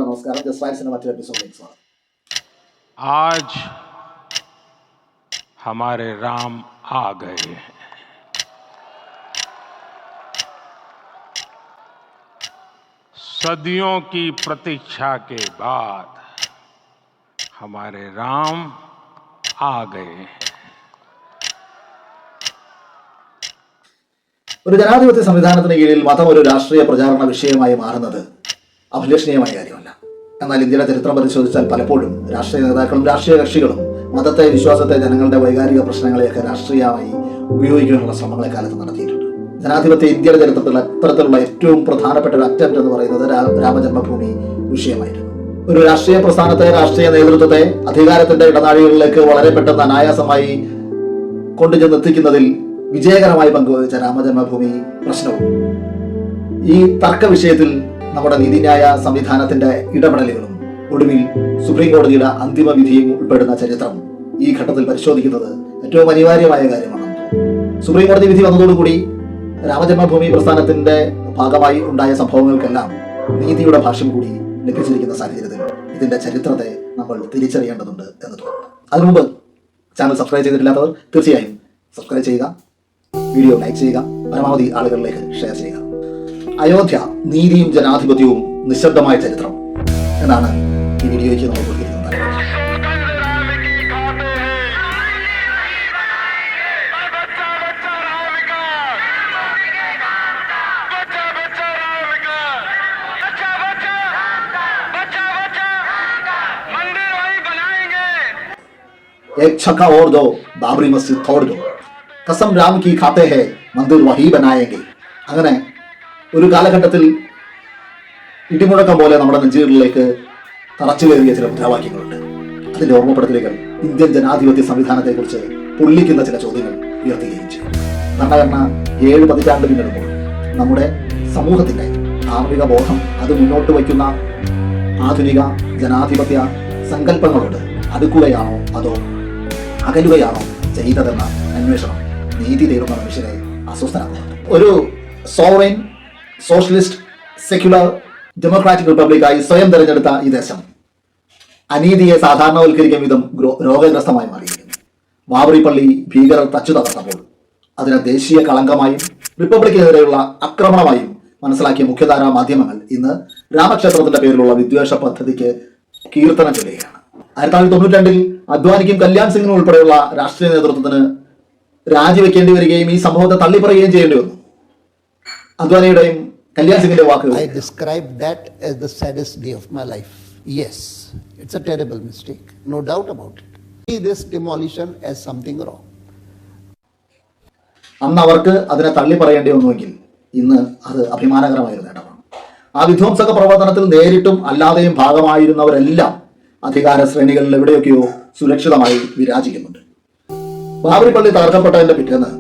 നമസ്കാരം. ജസ്റ്റ് റൈറ്റ്സിന്റെ മറ്റൊരു എപ്പിസോഡിലേക്ക് സ്വാഗതം. आज हमारे राम आ गए हैं. सदियों की प्रतीक्षा के बाद हमारे राम आ गए हैं. ഒരു ജനാധിപത്യ സംവിധാനത്തിന് കീഴിൽ മതം ഒരു രാഷ്ട്രീയ പ്രചാരണ വിഷയമായി മാറുന്നത് അഭിലഷണീയമായ കാര്യമല്ല. എന്നാൽ ഇന്ത്യയുടെ ചരിത്രം പരിശോധിച്ചാൽ പലപ്പോഴും രാഷ്ട്രീയ നേതാക്കളും രാഷ്ട്രീയ കക്ഷികളും മതത്തെ, വിശ്വാസത്തെ, ജനങ്ങളുടെ വൈകാരിക പ്രശ്നങ്ങളെയൊക്കെ രാഷ്ട്രീയമായി ഉപയോഗിക്കാനുള്ള ശ്രമങ്ങളെ കാലത്ത് നടത്തിയിട്ടുണ്ട്. ജനാധിപത്യ ഇന്ത്യയുടെ ചരിത്രത്തിൽ അത്തരത്തിലുള്ള ഏറ്റവും പ്രധാനപ്പെട്ട ഒരു അറ്റംപ്റ്റ് എന്ന് പറയുന്നത് രാമജന്മഭൂമി വിഷയമായിരുന്നു. ഒരു രാഷ്ട്രീയ പ്രസ്ഥാനത്തെ, രാഷ്ട്രീയ നേതൃത്വത്തെ അധികാരത്തിന്റെ ഇടനാഴികളിലേക്ക് വളരെ പെട്ടെന്ന് അനായാസമായി കൊണ്ടുചെന്നെത്തിക്കുന്നതിൽ വിജയകരമായി പങ്കുവഹിച്ച രാമജന്മഭൂമി പ്രശ്നവും ഈ തർക്ക വിഷയത്തിൽ നമ്മുടെ നീതിന്യായ സംവിധാനത്തിന്റെ ഇടപെടലുകളും ഒടുവിൽ സുപ്രീം കോടതിയുടെ അന്തിമ വിധിയും ഉൾപ്പെടുന്ന ചരിത്രം ഈ ഘട്ടത്തിൽ പരിശോധിക്കുന്നത് ഏറ്റവും അനിവാര്യമായ കാര്യമാണ്. സുപ്രീം കോടതി വിധി വന്നതോടുകൂടി രാമജന്മഭൂമി പ്രസ്ഥാനത്തിന്റെ ഭാഗമായി ഉണ്ടായ സംഭവങ്ങൾക്കെല്ലാം നീതിയുടെ ഭാഷ്യം കൂടി ലഭിച്ചിരിക്കുന്ന സാഹചര്യത്തിൽ ഇതിന്റെ ചരിത്രത്തെ നമ്മൾ തിരിച്ചറിയേണ്ടതുണ്ട് എന്ന് തോന്നുന്നു. അതിനുമുമ്പ് ചാനൽ സബ്സ്ക്രൈബ് ചെയ്തിട്ടില്ലാത്തവർ തീർച്ചയായും സബ്സ്ക്രൈബ് ചെയ്യുക, വീഡിയോ ലൈക്ക് ചെയ്യുക, പരമാവധി ആളുകളിലേക്ക് ഷെയർ ചെയ്യുക. അയോധ്യ, നീതിയും ജനാധിപത്യവും, നിശബ്ദമായ ചരിത്രം എന്നാണ് ഈ വീഡിയോയ്ക്ക് നമ്മൾ കൊടുത്തിരിക്കുന്നത്. एक छक्का और दो, बाबरी मस्जिद तोड़ दो, कसम राम की खाते हैं, मंदिर वही बनाएंगे. അങ്ങനെ ഒരു കാലഘട്ടത്തിൽ ഇടിമുഴക്കം പോലെ നമ്മുടെ നെഞ്ചുകളിലേക്ക് തറച്ചു കയറിയ ചില മുദ്രാവാക്യങ്ങളുണ്ട്. അതിന്റെ ഓർമ്മപ്പെടുത്തലുകൾ ഇന്ത്യൻ ജനാധിപത്യ സംവിധാനത്തെക്കുറിച്ച് പൊള്ളിക്കുന്ന ചില ചോദ്യങ്ങൾ ഉയർത്തുകയും ചെയ്യും. ഭരണഘടന 7 പതിറ്റാണ്ട് പിന്നിടുമ്പോൾ നമ്മുടെ സമൂഹത്തിന്റെ ധാർമ്മിക ബോധം അത് മുന്നോട്ട് വയ്ക്കുന്ന ആധുനിക ജനാധിപത്യ സങ്കല്പങ്ങളോട് അടുക്കുകയാണോ അതോ അകലുകയാണോ ചെയ്തതെന്ന അന്വേഷണം നീതി തേടുന്ന മനുഷ്യരെ അസ്വസ്ഥനാക്കുന്നുണ്ട്. ഒരു സോവറൈൻ, സോഷ്യലിസ്റ്റ്, സെക്യുലർ, ഡെമോക്രാറ്റിക് റിപ്പബ്ലിക്കായി സ്വയം തെരഞ്ഞെടുത്ത ഈ ദേശം അനീതിയെ സാധാരണവൽക്കരിക്കും വിധം രോഗഗ്രസ്തമായി മാറിയിരിക്കുന്നു. ബാബറി പള്ളി ഭീകരർ തച്ചു തകർത്തപ്പോൾ അതിനെ ദേശീയ കളങ്കമായും റിപ്പബ്ലിക്കിനെതിരെയുള്ള ആക്രമണമായും മനസ്സിലാക്കിയ മുഖ്യധാരാ മാധ്യമങ്ങൾ ഇന്ന് രാമക്ഷേത്രത്തിന്റെ പേരിലുള്ള വിദ്വേഷ പദ്ധതിക്ക് കീർത്തനം ചൊല്ലുകയാണ്. 1992 അദ്വാനിക്കും കല്യാൺ സിംഗിനും ഉൾപ്പെടെയുള്ള രാഷ്ട്രീയ നേതൃത്വത്തിന് രാജിവെക്കേണ്ടി വരികയും ഈ സംഭവത്തെ തള്ളിപ്പറയുകയും ചെയ്യേണ്ടി വന്നു. അദ്വാനിയുടെയും കല്യാൺ സിംഗിന്റെ വാക്കുകൾ, I describe that as the saddest day of my life. Yes, it's a terrible mistake, no doubt about it. See this demolition as something wrong. അന്ന് അവർക്ക് അതിനെ തള്ളിപ്പറയേണ്ടി വന്നുവെങ്കിൽ ഇന്ന് അത് അഭിമാനകരമായ നേട്ടമാണ്. ആ വിധ്വംസക പ്രവർത്തനത്തിൽ നേരിട്ടും അല്ലാതെയും ഭാഗമായിരുന്നവരെല്ലാം അധികാര ശ്രേണികളിൽ എവിടെയൊക്കെയോ സുരക്ഷിതമായി വിരാജിക്കുന്നുണ്ട്. ബാബറി പള്ളി തകർക്കപ്പെട്ടതിന്റെ പിറ്റേന്ന്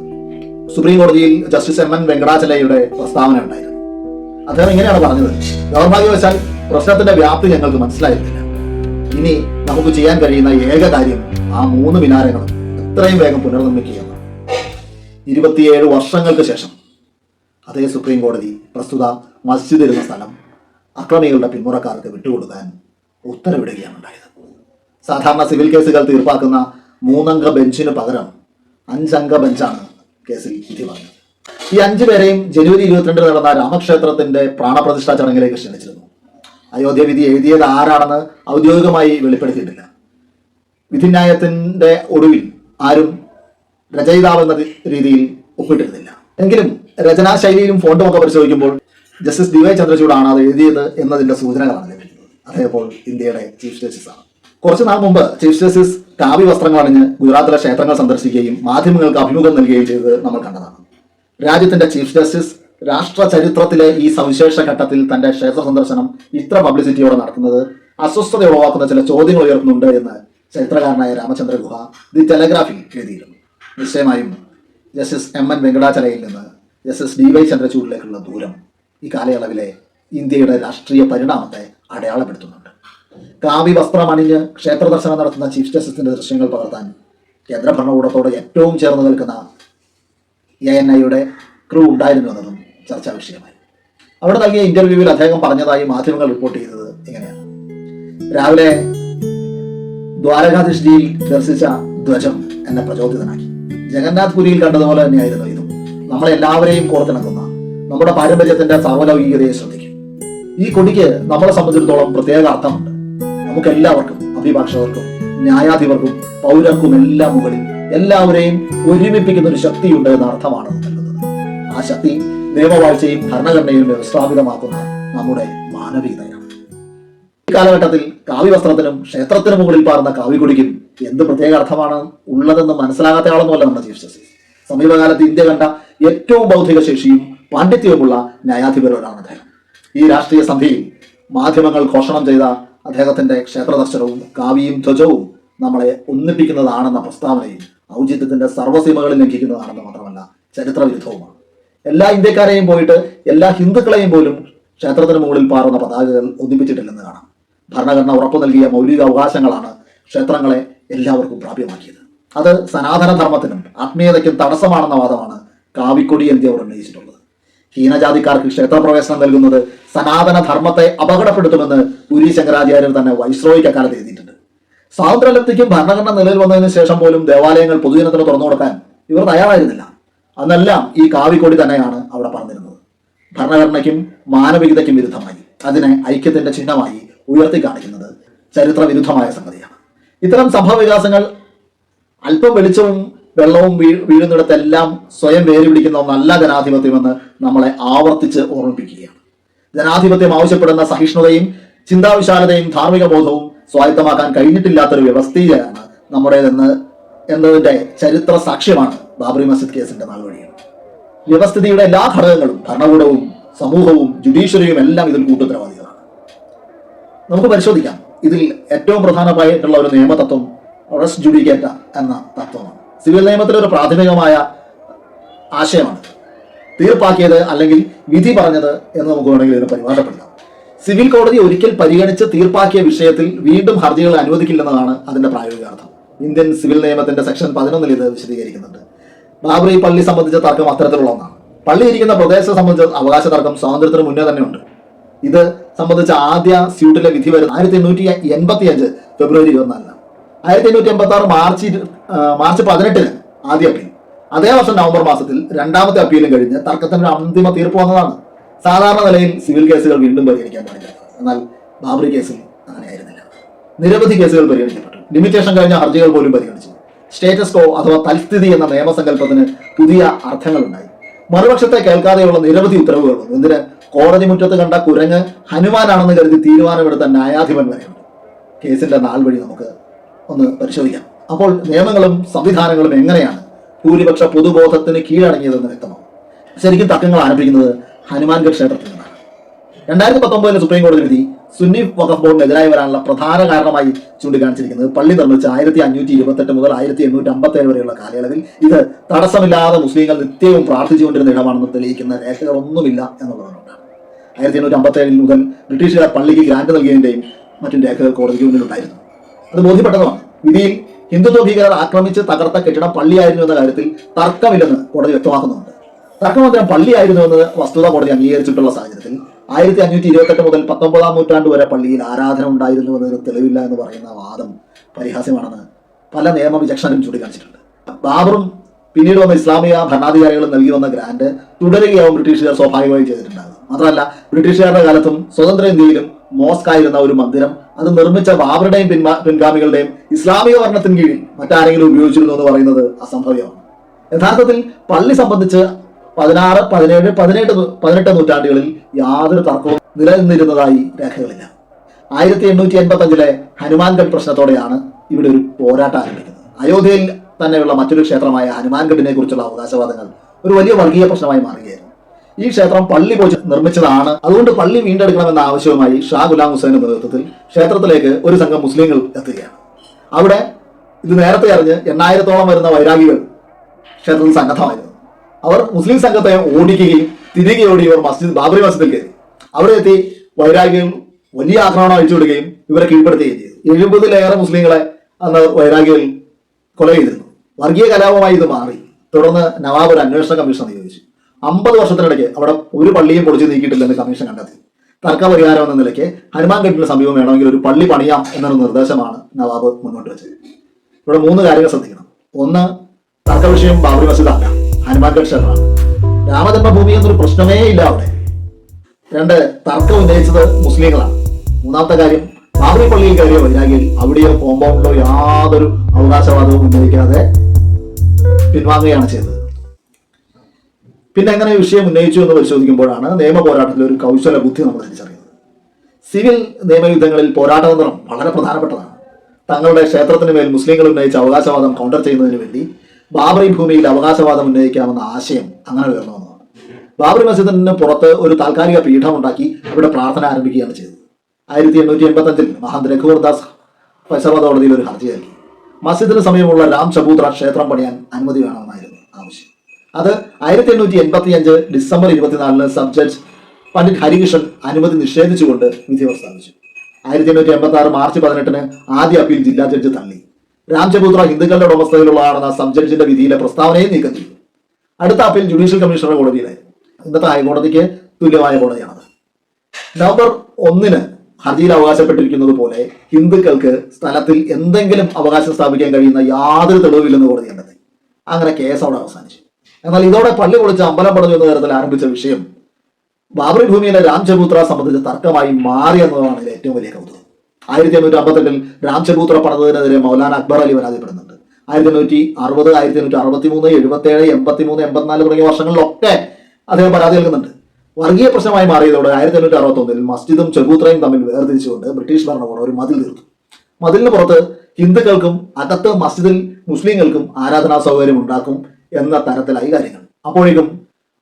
സുപ്രീം കോടതിയിൽ ജസ്റ്റിസ് എം എൻ വെങ്കടാചലയുടെ പ്രസ്താവന ഉണ്ടായിരുന്നു. അദ്ദേഹം ഇങ്ങനെയാണ് പറഞ്ഞത്: ദൗർഭാഗ്യവശാൽ പ്രശ്നത്തിന്റെ വ്യാപ്തി ഞങ്ങൾക്ക് മനസ്സിലായിരുന്നില്ല. ഇനി നമുക്ക് ചെയ്യാൻ കഴിയുന്ന ഏക കാര്യം ആ 3 മിനാരങ്ങളും എത്രയും വേഗം പുനർനിർമ്മിക്കുകയാണ്. 27 വർഷങ്ങൾക്ക് ശേഷം അതേ സുപ്രീം കോടതി പ്രസ്തുത മസ്ജിദ് ഇരുന്ന സ്ഥലം അക്രമികളുടെ പിന്മുറക്കാർക്ക് വിട്ടുകൊടുക്കാൻ ഉത്തരവിടുകയാണ് ഉണ്ടായത്. സാധാരണ സിവിൽ കേസുകൾ തീർപ്പാക്കുന്ന 3 അംഗ ബെഞ്ചിന് പകരം 5 അംഗ ബെഞ്ചാണ് കേസിൽ വിധി പറഞ്ഞത്. ഈ 5 പേരെയും ജനുവരി 22 നടന്ന രാമക്ഷേത്രത്തിന്റെ പ്രാണപ്രതിഷ്ഠാ ചടങ്ങിലേക്ക് ക്ഷണിച്ചിരുന്നു. അയോധ്യ വിധി എഴുതിയത് ആരാണെന്ന് ഔദ്യോഗികമായി വെളിപ്പെടുത്തിയിട്ടില്ല. വിധിന്യായത്തിന്റെ ഒടുവിൽ ആരും രചയിതാവ് എന്ന രീതിയിൽ ഒപ്പിട്ടിരുന്നില്ല. എങ്കിലും രചനാശൈലിയിലും ഫോണ്ടും ഒക്കെ പരിശോധിക്കുമ്പോൾ ജസ്റ്റിസ് DY ചന്ദ്രചൂഡാണ് അത് എഴുതിയത് എന്നതിന്റെ സൂചനകളാണ് ലഭിക്കുന്നത്. അതേപോലെ ഇന്ത്യയുടെ ചീഫ് ജസ്റ്റിസ് ആണ്. കുറച്ചു നാൾ മുമ്പ് ചീഫ് ജസ്റ്റിസ് കാവി വസ്ത്രങ്ങൾ അണിഞ്ഞ് ഗുജറാത്തിലെ ക്ഷേത്രങ്ങൾ സന്ദർശിക്കുകയും മാധ്യമങ്ങൾക്ക് അഭിമുഖം നൽകുകയും ചെയ്തത് നമ്മൾ കണ്ടതാണ്. രാജ്യത്തിന്റെ ചീഫ് ജസ്റ്റിസ് രാഷ്ട്ര ചരിത്രത്തിലെ ഈ സവിശേഷ ഘട്ടത്തിൽ തന്റെ ക്ഷേത്ര സന്ദർശനം ഇത്ര പബ്ലിസിറ്റിയോടെ നടത്തുന്നത് അസ്വസ്ഥത ഉളവാക്കുന്ന ചില ചോദ്യങ്ങൾ ഉയർത്തുന്നുണ്ട് എന്ന് ചരിത്രകാരനായ രാമചന്ദ്ര ഗുഹ ദി ടെലഗ്രാഫിൽ എഴുതിയിരുന്നു. നിശ്ചയമായും ജസ്റ്റിസ് എം എൻ വെങ്കടാചലയിൽ നിന്ന് ജസ്റ്റിസ് DY ചന്ദ്രചൂഡിലേക്കുള്ള ദൂരം ഈ കാലയളവിലെ ഇന്ത്യയുടെ രാഷ്ട്രീയ പരിണാമത്തെ അടയാളപ്പെടുത്തുന്നുണ്ട്. കാവി വസ്ത്രം അണിഞ്ഞ് ക്ഷേത്ര ദർശനം നടത്തുന്ന ചീഫ് ജസ്റ്റിസിന്റെ ദൃശ്യങ്ങൾ പകർത്താൻ കേന്ദ്ര ഭരണകൂടത്തോട് ഏറ്റവും ചേർന്ന് നിൽക്കുന്ന ANIയുടെ ക്രൂ ഉണ്ടായിരുന്നു എന്നതും ചർച്ചാ വിഷയമായി. അവിടെ നൽകിയ ഇന്റർവ്യൂവിൽ അദ്ദേഹം പറഞ്ഞതായി മാധ്യമങ്ങൾ റിപ്പോർട്ട് ചെയ്തത് ഇങ്ങനെയാണ്: രാവിലെ ദ്വാരകാധിഷ്ഠിയിൽ ദർശിച്ച ധ്വജം എന്നെ പ്രചോദിതനാക്കി. ജഗന്നാഥ് പുരിയിൽ കണ്ടതുപോലെ തന്നെയായിരുന്നു ഇതും. നമ്മളെല്ലാവരെയും കോർത്തിണക്കുന്ന നമ്മുടെ പാരമ്പര്യത്തിന്റെ സർവലൗകികതയെ ശ്രദ്ധിക്കും. ഈ കൊടിക്ക് നമ്മളെ സംബന്ധിച്ചിടത്തോളം പ്രത്യേക അർത്ഥമുണ്ട്. നമുക്ക് എല്ലാവർക്കും, അഭിഭാഷകർക്കും ന്യായാധിപർക്കും പൗരർക്കും എല്ലാം മുകളിൽ എല്ലാവരെയും ഒരുമിപ്പിക്കുന്ന ഒരു ശക്തിയുണ്ട് എന്ന അർത്ഥമാണ് നൽകുന്നത്. ആ ശക്തി നിയമവാഴ്ചയും ഭരണഘടനയും വ്യവസ്ഥാപിതമാക്കുന്ന നമ്മുടെ മാനവികതയാണ്. ഈ കാലഘട്ടത്തിൽ കാവ്യവസ്ത്രത്തിനും ക്ഷേത്രത്തിനും മുകളിൽ പാർന്ന കാവ്യക്കൊടിക്കും എന്ത് പ്രത്യേക അർത്ഥമാണ് ഉള്ളതെന്ന് മനസ്സിലാകാത്ത ആളൊന്നുമല്ല നമ്മുടെ ചീഫ് ജസ്റ്റിസ്. സമീപകാലത്ത് ഇന്ത്യ കണ്ട ഏറ്റവും ബൗദ്ധിക ശേഷിയും പാണ്ഡിത്യവുമുള്ള ന്യായാധിപരോടാണ് അദ്ദേഹം. ഈ രാഷ്ട്രീയ സന്ധിയിൽ മാധ്യമങ്ങൾ ഘോഷണം ചെയ്ത അദ്ദേഹത്തിന്റെ ക്ഷേത്രദർശനവും കാവ്യയും ധ്വജവും നമ്മളെ ഒന്നിപ്പിക്കുന്നതാണെന്ന പ്രസ്താവനയും ഔചിത്യത്തിന്റെ സർവ്വസീമകളിൽ ലംഘിക്കുന്നതാണെന്ന് മാത്രമല്ല ചരിത്രവിരുദ്ധവുമാണ്. എല്ലാ ഇന്ത്യക്കാരെയും പോയിട്ട് എല്ലാ ഹിന്ദുക്കളെയും പോലും ക്ഷേത്രത്തിന് മുകളിൽ പാറുന്ന പതാകകൾ ഒന്നിപ്പിച്ചിട്ടില്ലെന്ന് കാണാം. ഭരണഘടന ഉറപ്പു നൽകിയ മൗലിക അവകാശങ്ങളാണ് ക്ഷേത്രങ്ങളെ എല്ലാവർക്കും പ്രാപ്യമാക്കിയത്. അത് സനാതനധർമ്മത്തിനും ആത്മീയതയ്ക്കും തടസ്സമാണെന്ന വാദമാണ് കാവിക്കൊടി എന്നിവർ ഉന്നയിച്ചിട്ടുള്ളത്. ഹീനജാതിക്കാർക്ക് ക്ഷേത്രപ്രവേശനം നൽകുന്നത് സനാതന ധർമ്മത്തെ അപകടപ്പെടുത്തുമെന്ന് പുരി ശങ്കരാചാര്യർ തന്നെ വൈസ്രോയിക്ക് അക്കാലത്ത് എഴുതിയിട്ടുണ്ട്. സ്വാതന്ത്ര്യലബ്ധിക്കും ഭരണഘടന നിലവിൽ വന്നതിന് ശേഷം പോലും ദേവാലയങ്ങൾ പൊതുജനത്തിന് തുറന്നു കൊടുക്കാൻ ഇവർ തയ്യാറായിരുന്നില്ല. അന്നെല്ലാം ഈ കാവിക്കൊടി തന്നെയാണ് അവിടെ പറഞ്ഞിരുന്നത്. ഭരണഘടനയ്ക്കും മാനവികതയ്ക്കും വിരുദ്ധമായി അതിനെ ഐക്യത്തിന്റെ ചിഹ്നമായി ഉയർത്തി കാണിക്കുന്നത് ചരിത്രവിരുദ്ധമായ സംഗതിയാണ്. ഇത്തരം സംഭവവികാസങ്ങൾ അല്പം വെളിച്ചവും വെള്ളവും വീഴുന്നിടത്തെല്ലാം സ്വയം വേരുപിടിക്കുന്ന ഒന്നല്ല ജനാധിപത്യമെന്ന് നമ്മളെ ആവർത്തിച്ച് ഓർമ്മിപ്പിക്കുകയാണ്. ജനാധിപത്യം ആവശ്യപ്പെടുന്ന സഹിഷ്ണുതയും ചിന്താവിശാലതയും ധാർമ്മിക ബോധവും സ്വായത്തമാക്കാൻ കഴിഞ്ഞിട്ടില്ലാത്തൊരു വ്യവസ്ഥയാണ് എന്നതിന്റെ ചരിത്ര സാക്ഷ്യമാണ് ബാബറി മസ്ജിദ് കേസിന്റെ നാൾവഴികൾ. വ്യവസ്ഥിതിയുടെ എല്ലാ ഘടകങ്ങളും ഭരണകൂടവും സമൂഹവും ജുഡീഷ്യറിയും എല്ലാം ഇതിൽ കൂട്ടുത്തരവാദികളാണ്. നമുക്ക് പരിശോധിക്കാം. ഇതിൽ ഏറ്റവും പ്രധാനമായിട്ടുള്ള ഒരു നിയമതത്വം റെസ് ജുഡിക്കേറ്റ എന്ന തത്വമാണ്. സിവിൽ നിയമത്തിലെ ഒരു പ്രാഥമികമായ ആശയമാണ് തീർപ്പാക്കിയത് അല്ലെങ്കിൽ വിധി പറഞ്ഞത് എന്ന് നമുക്ക് വേണമെങ്കിൽ ഇതിനെ പരിഭാഷപ്പെടുത്താം. സിവിൽ കോടതി ഒരിക്കൽ പരിഗണിച്ച് തീർപ്പാക്കിയ വിഷയത്തിൽ വീണ്ടും ഹർജികൾ അനുവദിക്കില്ലെന്നതാണ് അതിന്റെ പ്രായോഗികാർത്ഥം. ഇന്ത്യൻ സിവിൽ നിയമത്തിന്റെ സെക്ഷൻ 11 ഇത് വിശദീകരിക്കുന്നുണ്ട്. ബാബറി പള്ളി സംബന്ധിച്ച തർക്കം അത്തരത്തിലുള്ള ഒന്നാണ്. പള്ളി ഇരിക്കുന്ന പ്രദേശത്തെ സംബന്ധിച്ച അവകാശ തർക്കം സ്വാതന്ത്ര്യത്തിന് മുന്നേ തന്നെ ഉണ്ട്. ഇത് സംബന്ധിച്ച ആദ്യ സ്യൂട്ടിലെ വിധി വരുന്നത് 1885 ഫെബ്രുവരി 24. 1886 മാർച്ച് 18 ആദ്യ അപ്പീൽ. അതേ വർഷം നവംബർ മാസത്തിൽ രണ്ടാമത്തെ അപ്പീലും കഴിഞ്ഞ് തർക്കത്തിന്റെ അന്തിമ തീർപ്പ് വന്നതാണ്. സാധാരണ നിലയിൽ സിവിൽ കേസുകൾ വീണ്ടും പരിഗണിക്കാൻ പാടില്ല. എന്നാൽ ബാബറി കേസിൽ അങ്ങനെയായിരുന്നില്ല. നിരവധി കേസുകൾ പരിഗണിക്കപ്പെട്ടു. ലിമിറ്റേഷൻ കഴിഞ്ഞ ഹർജികൾ പോലും പരിഗണിച്ചു. സ്റ്റേറ്റസ് കോ അഥവാ തൽസ്ഥിതി എന്ന നിയമസങ്കല്പത്തിന് പുതിയ അർത്ഥങ്ങളുണ്ടായി. മറുപക്ഷത്തെ കേൾക്കാതെയുള്ള നിരവധി ഉത്തരവുകൾ വന്നു. എന്തിന്? കോടതി മുറ്റത്ത് കണ്ട കുരങ്ങ് ഹനുമാനാണെന്ന് കരുതി തീരുമാനമെടുത്ത ന്യായാധിപൻ വരെയുണ്ട്. കേസിന്റെ നാൾ വഴി നമുക്ക് ഒന്ന് പരിശോധിക്കാം. അപ്പോൾ നിയമങ്ങളും സംവിധാനങ്ങളും എങ്ങനെയാണ് ഭൂരിപക്ഷ പൊതുബോധത്തിന് കീഴടങ്ങിയതെന്ന് വ്യക്തമാവും. ശരിക്കും തർക്കങ്ങൾ ആരംഭിക്കുന്നത് ഹനുമാൻഗഡ് ക്ഷേത്രത്തിൽ നിന്നാണ്. 2019 സുപ്രീം കോടതി വിധി സുന്നി വഖഫ് ബോർഡിനെതിരായി വരാനുള്ള പ്രധാന കാരണമായി ചൂണ്ടിക്കാണിച്ചിരിക്കുന്നത് പള്ളി നിർമ്മിച്ച 1528 മുതൽ 1857 വരെയുള്ള കാലയളവിൽ ഇത് തടസ്സമില്ലാതെ മുസ്ലിങ്ങൾ നിത്യവും പ്രാർത്ഥിച്ചുകൊണ്ടിരുന്ന ഇടമാണെന്ന് തെളിയിക്കുന്ന രേഖകളൊന്നുമില്ല എന്നുള്ളതുകൊണ്ടാണ്. 1857 മുതൽ ബ്രിട്ടീഷുകാർ പള്ളിക്ക് ഗ്രാന്റ് നൽകിയതിന്റെയും മറ്റും രേഖകൾ കോടതിക്ക് മുന്നിലുണ്ടായിരുന്നു. അത് ബോധ്യപ്പെട്ടതുമാണ്. വിധിയിൽ ഹിന്ദുത്വ ഭീകരർ ആക്രമിച്ച് തകർത്ത കെട്ടിടം പള്ളിയായിരുന്നു എന്ന കാര്യത്തിൽ തർക്കമില്ലെന്ന് കോടതി വ്യക്തമാക്കുന്നുണ്ട്. തർക്കമന്ത്രം പള്ളിയായിരുന്നു എന്നത് വസ്തുത കോടതി അംഗീകരിച്ചിട്ടുള്ള സാഹചര്യത്തിൽ 1528 മുതൽ 19-ാം നൂറ്റാണ്ട് വരെ പള്ളിയിൽ ആരാധന ഉണ്ടായിരുന്നു എന്നതിന് തെളിവില്ല എന്ന് പറയുന്ന വാദം പരിഹാസ്യമാണെന്ന് പല നിയമ വിചക്ഷണരും ചൂണ്ടിക്കാണിച്ചിട്ടുണ്ട്. ബാബറും പിന്നീട് വന്ന ഇസ്ലാമിക ഭരണാധികാരികളും നൽകി വന്ന ഗ്രാന്റ് തുടരുകയാവും ബ്രിട്ടീഷുകാർ സ്വാഭാവികമായി ചെയ്തിട്ടുണ്ടാകും. മാത്രമല്ല ബ്രിട്ടീഷുകാരുടെ കാലത്തും സ്വതന്ത്ര ഇന്ത്യയിലും മോസ്ക് ആയിരുന്ന ഒരു മന്ദിരം അത് നിർമ്മിച്ച ബാബറുടെയും പിൻഗാമികളുടെയും ഇസ്ലാമിക ഭരണത്തിന് കീഴിൽ മറ്റാരെങ്കിലും ഉപയോഗിച്ചിരുന്നു എന്ന് പറയുന്നത് അസംഭവ്യമാണ്. യഥാർത്ഥത്തിൽ പള്ളി സംബന്ധിച്ച് 16, 17, 18 നൂറ്റാണ്ടുകളിൽ യാതൊരു തർക്കവും നിലനിന്നിരുന്നതായി രേഖകളില്ല. 1885 ഹനുമാൻഗഡ് പ്രശ്നത്തോടെയാണ് ഇവിടെ ഒരു പോരാട്ടം ആരംഭിക്കുന്നത്. അയോധ്യയിൽ തന്നെയുള്ള മറ്റൊരു ക്ഷേത്രമായ ഹനുമാൻഗഡിനെ കുറിച്ചുള്ള അവകാശവാദങ്ങൾ ഒരു വലിയ വർഗീയ പ്രശ്നമായി മാറുകയായിരുന്നു. ഈ ക്ഷേത്രം പള്ളി പോയി നിർമ്മിച്ചതാണ്, അതുകൊണ്ട് പള്ളി വീണ്ടെടുക്കണമെന്ന ആവശ്യവുമായി ഷാ ഗുലാം ഹുസൈന്റെ നേതൃത്വത്തിൽ ക്ഷേത്രത്തിലേക്ക് ഒരു സംഘം മുസ്ലിങ്ങൾ എത്തുകയാണ്. അവിടെ ഇത് നേരത്തെ അറിഞ്ഞ് 8000-ഓളം വരുന്ന വൈരാഗികൾ ക്ഷേത്രത്തിൽ സന്നദ്ധമായിരുന്നു. അവർ മുസ്ലിം സംഘത്തെ ഓടിക്കുകയും തിരികെ ഓടി ഇവർ ബാബറി മസ്ജിദിൽ കയറി. അവിടെ എത്തി വൈരാഗികൾ വലിയ ആക്രമണം അഴിച്ചുവിടുകയും ഇവരെ കീഴ്പ്പെടുത്തുകയും ചെയ്തു. 70-ലേറെ മുസ്ലിങ്ങളെ അന്ന് വൈരാഗികൾ കൊല ചെയ്തിരുന്നു. വർഗീയ കലാപമായി ഇത് മാറി. തുടർന്ന് നവാബ് ഒരു അന്വേഷണ കമ്മീഷൻ നിയോഗിച്ചു. 50 വർഷത്തിനിടയ്ക്ക് അവിടെ ഒരു പള്ളിയും പൊളിച്ചു നീക്കിയിട്ടില്ലെന്ന് കമ്മീഷൻ കണ്ടെത്തി. തർക്കപരിഹാരം എന്ന നിലയ്ക്ക് ഹനുമാൻഗഡിന് സമീപം വേണമെങ്കിൽ ഒരു പള്ളി പണിയാം എന്നൊരു നിർദ്ദേശമാണ് നവാബ് മുന്നോട്ട് വെച്ചത്. ഇവിടെ 3 കാര്യങ്ങൾ ശ്രദ്ധിക്കണം. ഒന്ന്, തർക്ക വിഷയം ബാബറി മസ്ജിദ് അല്ല, ഹനുമാൻഗഡ് ക്ഷേത്രമാണ്. രാമജന്മഭൂമി എന്നൊരു പ്രശ്നമേ ഇല്ല അവിടെ. 2, തർക്കം ഉന്നയിച്ചത് മുസ്ലിങ്ങളാണ്. 3ാമത്തെ കാര്യം, ബാബറി പള്ളിയിൽ കയറിയ വൈരാഗിയിൽ അവിടെയോ കോമ്പൗണ്ടിലോ യാതൊരു അവകാശവാദവും ഉന്നയിക്കാതെ പിൻവാങ്ങുകയാണ് ചെയ്തത്. പിന്നെ എങ്ങനെ വിഷയം ഉന്നയിച്ചു എന്ന് പരിശോധിക്കുമ്പോഴാണ് നിയമ പോരാട്ടത്തിലെ ഒരു കൗശല ബുദ്ധി നമ്മൾ തിരിച്ചറിയുന്നത്. സിവിൽ നിയമയുദ്ധങ്ങളിൽ പോരാട്ടതന്ത്രം വളരെ പ്രധാനപ്പെട്ടതാണ്. തങ്ങളുടെ ക്ഷേത്രത്തിന് മേൽ മുസ്ലിങ്ങൾ ഉന്നയിച്ച അവകാശവാദം കൗണ്ടർ ചെയ്യുന്നതിന് വേണ്ടി ബാബറി ഭൂമിയിൽ അവകാശവാദം ഉന്നയിക്കാമെന്ന ആശയം അങ്ങനെ ഉയർന്നു വന്നതാണ്. ബാബറി മസ്ജിദിന് പുറത്ത് ഒരു താൽക്കാലിക പീഠം ഉണ്ടാക്കി അവിടെ പ്രാർത്ഥന ആരംഭിക്കുകയാണ് ചെയ്തത്. 1885 മഹന്ത് രഘുവർദാസ് ഫൈസാബാദ് കോടതിയിൽ ഒരു ഹർജി നൽകി. മസ്ജിദിന് സമീപമുള്ള രാം ചബൂത്ര ക്ഷേത്രം പണിയാൻ അനുമതി വേണമെന്നായിരുന്നു ആവശ്യം. അത് 1885 December 24 sub judge Pandit Harikrishnan അനുമതി നിഷേധിച്ചുകൊണ്ട് വിധി പ്രസ്താവിച്ചു. 1886 മാർച്ച് 18 ആദ്യ അപ്പീൽ ജില്ലാ ജഡ്ജ് തള്ളി. രാംചബൂത്ര ഹിന്ദുക്കളുടെ ഉടമസ്ഥതയിലുള്ളതാണെന്ന സബ് ജഡ്ജിന്റെ വിധിയിലെ പ്രസ്താവനയും നീക്കം ചെയ്തു. അടുത്ത അപ്പീൽ ജുഡീഷ്യൽ കമ്മീഷണറുടെ കോടതിയിലായിരുന്നു. ഇന്നത്തെ ഹൈക്കോടതിക്ക് തുല്യമായ കോടതിയാണത്. നവംബർ 1 ഹർജിയിൽ അവകാശപ്പെട്ടിരിക്കുന്നത് പോലെ ഹിന്ദുക്കൾക്ക് സ്ഥലത്തിൽ എന്തെങ്കിലും അവകാശം സ്ഥാപിക്കാൻ കഴിയുന്ന യാതൊരു തെളിവില്ലെന്ന് കോടതി കണ്ടെത്തി. അങ്ങനെ കേസ് അവിടെ അവസാനിച്ചു. എന്നാൽ ഇതോടെ പള്ളി പൊളിച്ച് അമ്പലം പടഞ്ഞു എന്ന തരത്തിൽ ആരംഭിച്ച വിഷയം ബാബറി ഭൂമിയിലെ രാംചബൂത്ര സംബന്ധിച്ച തർക്കമായി മാറി എന്നതാണ് ഇതിലെ ഏറ്റവും വലിയ കൗതുകം. 1858 രാംചബൂത്ര പണിതതിനെതിരെ മൗലാന അക്ബർ അലി പരാതിപ്പെടുന്നുണ്ട്. 1860, 1863, 77, 83, 84 തുടങ്ങിയ വർഷങ്ങളിലൊക്കെ അദ്ദേഹം പരാതി നൽകുന്നുണ്ട്. വർഗീയ പ്രശ്നമായി മാറിയതോടെ 1861 മസ്ജിദും ചബൂത്രയും തമ്മിൽ വേർതിരിച്ചുകൊണ്ട് ബ്രിട്ടീഷ് ഭരണകൂടം ഒരു മതിൽ തീർത്തു. മതിലിന് പുറത്ത് ഹിന്ദുക്കൾക്കും അകത്ത് മസ്ജിദിൽ മുസ്ലിങ്ങൾക്കും ആരാധനാ സൗകര്യം ഉണ്ടാക്കും എന്ന തരത്തിലായി കാര്യങ്ങൾ.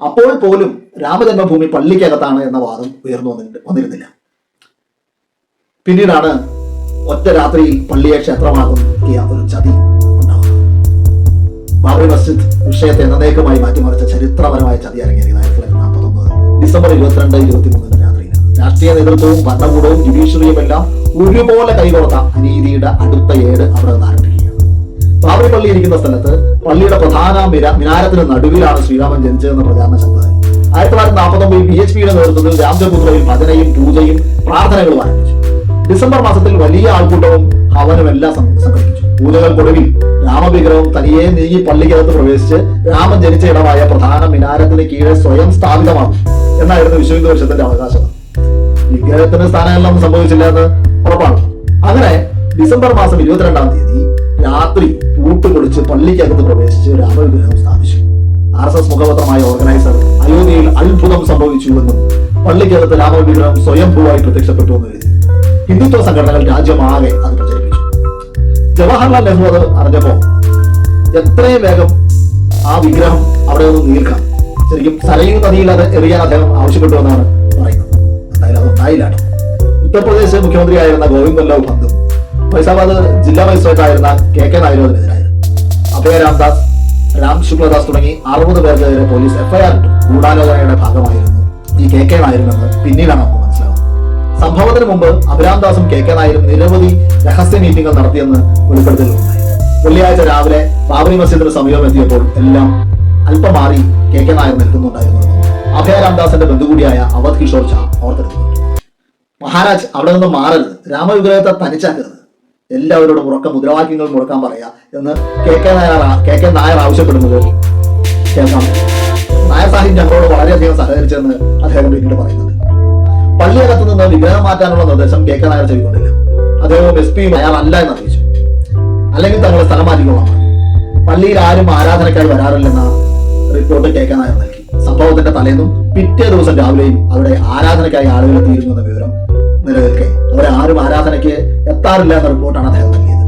അപ്പോൾ പോലും രാമജന്മഭൂമി പള്ളിക്കകത്താണ് എന്ന വാദം ഉയർന്നു വന്നിരുന്നില്ല. പിന്നീടാണ് ഒറ്റ രാത്രിയിൽ പള്ളിയെ ക്ഷേത്രമാക്കിയ ഒരു ചതി ഉണ്ടാവുന്നത്. ബാബറി മസ്ജിദ് വിഷയത്തെ എന്നേക്കുമായി മാറ്റിമറിച്ച ചരിത്രപരമായ ചതി അരങ്ങേറിയത് 1949 ഡിസംബർ 22, 23 രാത്രിയിൽ. രാഷ്ട്രീയ നേതൃത്വവും ഭരണകൂടവും ജുഡീഷ്യറിയും എല്ലാം ഒരുപോലെ കൈകോർത്ത അനീതിയുടെ അടുത്ത ഏട് അവിടെ നിന്ന് ആരംഭിക്കുകയാണ്. ബാബറി പള്ളി ഇരിക്കുന്ന സ്ഥലത്ത് പള്ളിയുടെ പ്രധാന മിനാരത്തിന് നടുവിലാണ് ശ്രീരാമൻ ജനിച്ചതെന്ന പ്രചാരണ ശക്തമായി. 1949 PHPയുടെ നേതൃത്വത്തിൽ രാംചബൂത്രയിൽ ഭജനയും പൂജയും പ്രാർത്ഥനകളും ആരംഭിച്ചു. ഡിസംബർ മാസത്തിൽ വലിയ ആൾക്കൂട്ടവും ഹവനും എല്ലാം സംഘടിപ്പിച്ചു. പൂജകൾക്കൊടുവിൽ രാമവിഗ്രഹം തനിയെ നീങ്ങി പള്ളിക്കകത്ത് പ്രവേശിച്ച് രാമൻ ജനിച്ച ഇടമായ പ്രധാന മിനാരത്തിന് കീഴെ സ്വയം സ്ഥാപിതമാകും എന്നായിരുന്നു വിശ്വഹിന്ദു പരിഷത്തിന്റെ അവകാശം. വിഗ്രഹത്തിന് സ്ഥാനമെല്ലാം സംഭവിച്ചില്ല എന്ന് ഉറപ്പാണ്. അങ്ങനെ ഡിസംബർ മാസം 22-ാം തീയതി രാത്രി പൂട്ടുപൊളിച്ച് പള്ളിക്കകത്ത് പ്രവേശിച്ച് രാമവിഗ്രഹം സ്ഥാപിച്ചു. RSS മുഖപത്രമായ ഓർഗനൈസർ അയോധ്യയിൽ അത്ഭുതം സംഭവിച്ചുവെന്നും പള്ളിക്കകത്ത് രാമവിഗ്രഹം സ്വയംഭൂവായി പ്രത്യക്ഷപ്പെട്ടുവെന്ന് എഴുതി. ഹിന്ദുത്വ സംഘടനകൾ രാജ്യമാകെ അത് പ്രചരിപ്പിച്ചു. ജവഹർലാൽ നെഹ്റു അത് അറിഞ്ഞപ്പോ എത്രയും വേഗം ആ വിഗ്രഹം അവിടെ നിന്ന് നീക്കാം, ശരിക്കും സരയൂ നദിയിൽ അത് എറിയാൻ അദ്ദേഹം ആവശ്യപ്പെട്ടു എന്നാണ് പറയുന്നത്. എന്തായാലും അത് ഉണ്ടായില്ല. ഉത്തർപ്രദേശ് മുഖ്യമന്ത്രിയായിരുന്ന ഗോവിന്ദ് വല്ലഭ് പന്തും ഫൈസാബാദ് ജില്ലാ മജിസ്ട്രേറ്റ് ആയിരുന്ന KK നായരും അതിനെതിരായിരുന്നു. അഭയ രാംദാസ്, രാം ശുക്ലദാസ് തുടങ്ങി 60 പേർക്കെതിരെ പോലീസ് FIR ഇട്ടു. ഗൂഢാലോചനയുടെ ഭാഗമായിരുന്നു ഈ KK നായരുമെന്ന് പിന്നീടാണ് നമുക്ക് മനസ്സിലാവുന്നത്. സംഭവത്തിന് മുമ്പ് അഭിരാംദാസും KK നായരും നിരവധി രഹസ്യ മീറ്റിംഗുകൾ നടത്തിയെന്ന് വെളിപ്പെടുത്തലുണ്ടായി. വെള്ളിയാഴ്ച രാവിലെ ബാബറി മസ്ജിദിന് സമീപം എത്തിയപ്പോൾ എല്ലാം അല്പം മാറി KK നായർ നിൽക്കുന്നുണ്ടായിരുന്നുവെന്നും അഭയ രാംദാസിന്റെ ബന്ധുകൂടിയായ അവധ് കിഷോർ ഝാ ഓർത്തെടുത്തിട്ടുണ്ട്. മഹാരാജ് അവിടെ നിന്ന് മാറരുത്, രാമവിഗ്രഹത്തെ തനിച്ചാക്കരുത്, എല്ലാവരോടും ഉറക്ക മുദ്രാവാക്യങ്ങൾ മുടക്കാൻ പറയാ എന്ന് KK നായർ ആവശ്യപ്പെടുന്നത് കേൾക്കാം. നായർ സാഹിബ് ഞങ്ങളോട് വളരെയധികം സഹകരിച്ചെന്ന് അദ്ദേഹം പിന്നീട് പറയുന്നുണ്ട്. പള്ളിയകത്ത് നിന്ന് വിഗ്രഹം മാറ്റാനുള്ള നിർദ്ദേശം KK നായർ ചെയ്തുകൊണ്ടില്ല. അദ്ദേഹം SP അയാളല്ല എന്ന് അറിയിച്ചു. അല്ലെങ്കിൽ തങ്ങളെ സ്ഥലം മാറ്റിക്കൊള്ളാം. പള്ളിയിൽ ആരും ആരാധനക്കായി വരാറില്ലെന്ന റിപ്പോർട്ട് KK നായർ നൽകി. സംഭവത്തിന്റെ തലേന്നും പിറ്റേ ദിവസം രാവിലെയും അവിടെ ആരാധനയ്ക്കായി ആളുകൾ എത്തിയിരുന്നു എന്ന വിവരം നിലനിൽക്കെ അവരെ ആരും ആരാധനയ്ക്ക് എത്താറില്ല എന്ന റിപ്പോർട്ടാണ് അദ്ദേഹം നൽകിയത്.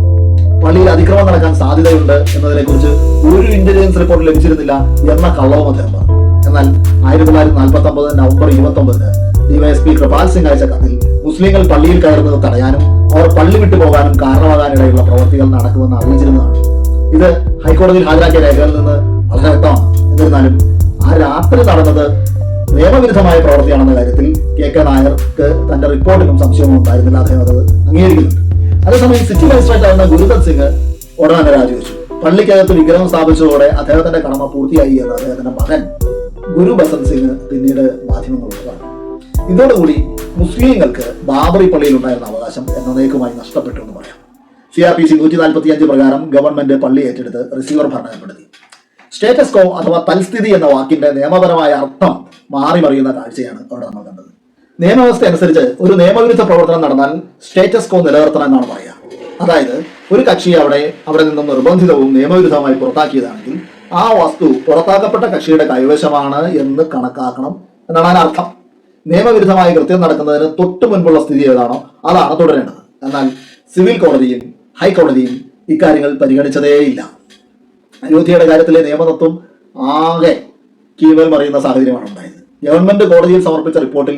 പള്ളിയിൽ അതിക്രമം നടക്കാൻ സാധ്യതയുണ്ട് എന്നതിനെ കുറിച്ച് ഒരു ഇന്റലിജൻസ് റിപ്പോർട്ട് ലഭിച്ചിരുന്നില്ല എന്ന കള്ളവും അദ്ദേഹം പറഞ്ഞു. എന്നാൽ 1949 നവംബർ 29 DYSP കൃപാൽ സിംഗ് അയച്ച കത്തിൽ മുസ്ലിങ്ങൾ പള്ളിയിൽ കയറുന്നത് തടയാനും അവർ പള്ളി വിട്ടു പോകാനും കാരണമാകാനിടയുള്ള പ്രവർത്തികൾ നടക്കുമെന്ന് അറിയിച്ചിരുന്നതാണ്. ഇത് ഹൈക്കോടതിയിൽ ഹാജരാക്കിയ രേഖകളിൽ നിന്ന് വളരെ വ്യക്തമാണ്. എന്നിരുന്നാലും ആ രാത്രി നടന്നത് നിയമവിരുദ്ധമായ പ്രവൃത്തിയാണെന്ന കാര്യത്തിൽ KK നായർക്ക് തന്റെ റിപ്പോർട്ടിലും സംശയമൊന്നും ഉണ്ടായിരുന്നില്ല. അദ്ദേഹം അത് അംഗീകരിക്കുന്നുണ്ട്. അതേസമയം സിറ്റി മജിസ്ട്രേറ്റ് ആയിരുന്ന ഗുരുദത്ത് സിംഗ് ഉടൻ തന്നെ രാജിവെച്ചു. പള്ളിക്കകത്ത് വിഗ്രഹം സ്ഥാപിച്ചതോടെ അദ്ദേഹത്തിന്റെ കടമ പൂർത്തിയായി എന്ന് അദ്ദേഹത്തിന്റെ മകൻ ഗുരു ബസന്ത് സിംഗ് പിന്നീട് മാധ്യമങ്ങളോട് പറഞ്ഞു. ഇതോടുകൂടി മുസ്ലിങ്ങൾക്ക് ബാബറി പള്ളിയിൽ ഉണ്ടായിരുന്ന അവകാശം എന്നേക്കുമായി നഷ്ടപ്പെട്ടു എന്ന് പറയാം. CRPC 145 പ്രകാരം ഗവൺമെന്റ് പള്ളി ഏറ്റെടുത്ത് റിസീവർ ഭരണം ഏർപ്പെടുത്തി. സ്റ്റേറ്റസ് കോ അഥവാ തൽസ്ഥിതി എന്ന വാക്കിന്റെ നിയമപരമായ അർത്ഥം മാറി മറിയുന്ന കാഴ്ചയാണ് അവിടെ നമ്മൾ കണ്ടത്. നിയമവ്യവസ്ഥ അനുസരിച്ച് ഒരു നിയമവിരുദ്ധ പ്രവർത്തനം നടന്നാൽ സ്റ്റേറ്റസ് കോ നിലനിർത്തണം എന്നാണ് പറയുക. അതായത് ഒരു കക്ഷി അവിടെ നിന്നും നിർബന്ധിതവും നിയമവിരുദ്ധമായി പുറത്താക്കിയതാണെങ്കിൽ ആ വസ്തു പുറത്താക്കപ്പെട്ട കക്ഷിയുടെ കൈവശമാണ് എന്ന് കണക്കാക്കണം എന്നാണ് അതിനർത്ഥം. നിയമവിരുദ്ധമായി കൃത്യം നടക്കുന്നതിന് തൊട്ടു മുൻപുള്ള സ്ഥിതി ഏതാണോ അതാണ് തുടരേണ്ടത്. എന്നാൽ സിവിൽ കോടതിയും ഹൈക്കോടതിയും ഇക്കാര്യങ്ങൾ പരിഗണിച്ചതേയില്ല. അയോധ്യയുടെ കാര്യത്തിലെ നിയമതത്വം ആകെ കീഴ്മേൽ മറിയുന്ന സാഹചര്യമാണ് ഉണ്ടായത്. ഗവൺമെന്റ് കോടതിയിൽ സമർപ്പിച്ച റിപ്പോർട്ടിൽ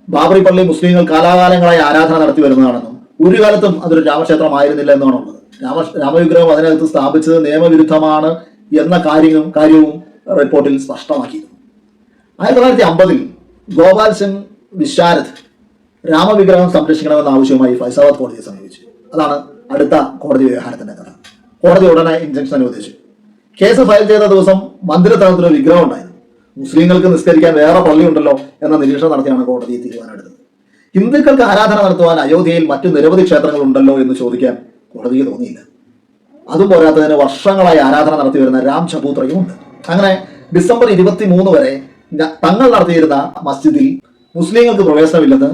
ബാബറി പള്ളി മുസ്ലിങ്ങൾ കാലാകാലങ്ങളായി ആരാധന നടത്തി വരുന്നതാണെന്നും ഒരു കാലത്തും അതൊരു രാമക്ഷേത്രമായിരുന്നില്ല എന്നാണ് ഉള്ളത്. രാമവിഗ്രഹം അതിനകത്ത് സ്ഥാപിച്ചത് നിയമവിരുദ്ധമാണ് എന്ന കാര്യവും റിപ്പോർട്ടിൽ സ്പഷ്ടമാക്കിയിരുന്നു. 1950 ഗോപാൽ സിംഗ് വിശാരദ് രാമവിഗ്രഹം സംരക്ഷിക്കണമെന്ന ആവശ്യവുമായി ഫൈസാബാദ് കോടതിയെ സമീപിച്ചു. അതാണ് അടുത്ത കോടതി വ്യവഹാരത്തിന്റെ കഥ. കോടതി ഉടനെ ഇൻജക്ഷൻ അനുവദിച്ചു. കേസ് ഫയൽ ചെയ്ത ദിവസം മന്ദിരത്തലത്തിലൊരു വിഗ്രഹം ഉണ്ടായിരുന്നു. മുസ്ലിങ്ങൾക്ക് നിസ്കരിക്കാൻ വേറെ പള്ളിയുണ്ടല്ലോ എന്ന നിരീക്ഷണം നടത്തിയാണ് കോടതി തീരുമാനമെടുത്തത്. ഹിന്ദുക്കൾക്ക് ആരാധന നടത്തുവാൻ അയോധ്യയിൽ മറ്റു നിരവധി ക്ഷേത്രങ്ങൾ ഉണ്ടല്ലോ എന്ന് ചോദിക്കാൻ കോടതിക്ക് തോന്നിയില്ല. അതും പോരാത്തതിന് വർഷങ്ങളായി ആരാധന നടത്തി വരുന്ന രാം ചബൂത്രയും ഉണ്ട്. അങ്ങനെ ഡിസംബർ 23 വരെ തങ്ങൾ നടത്തിയിരുന്ന മസ്ജിദിൽ മുസ്ലിങ്ങൾക്ക് പ്രവേശനമില്ലെന്ന്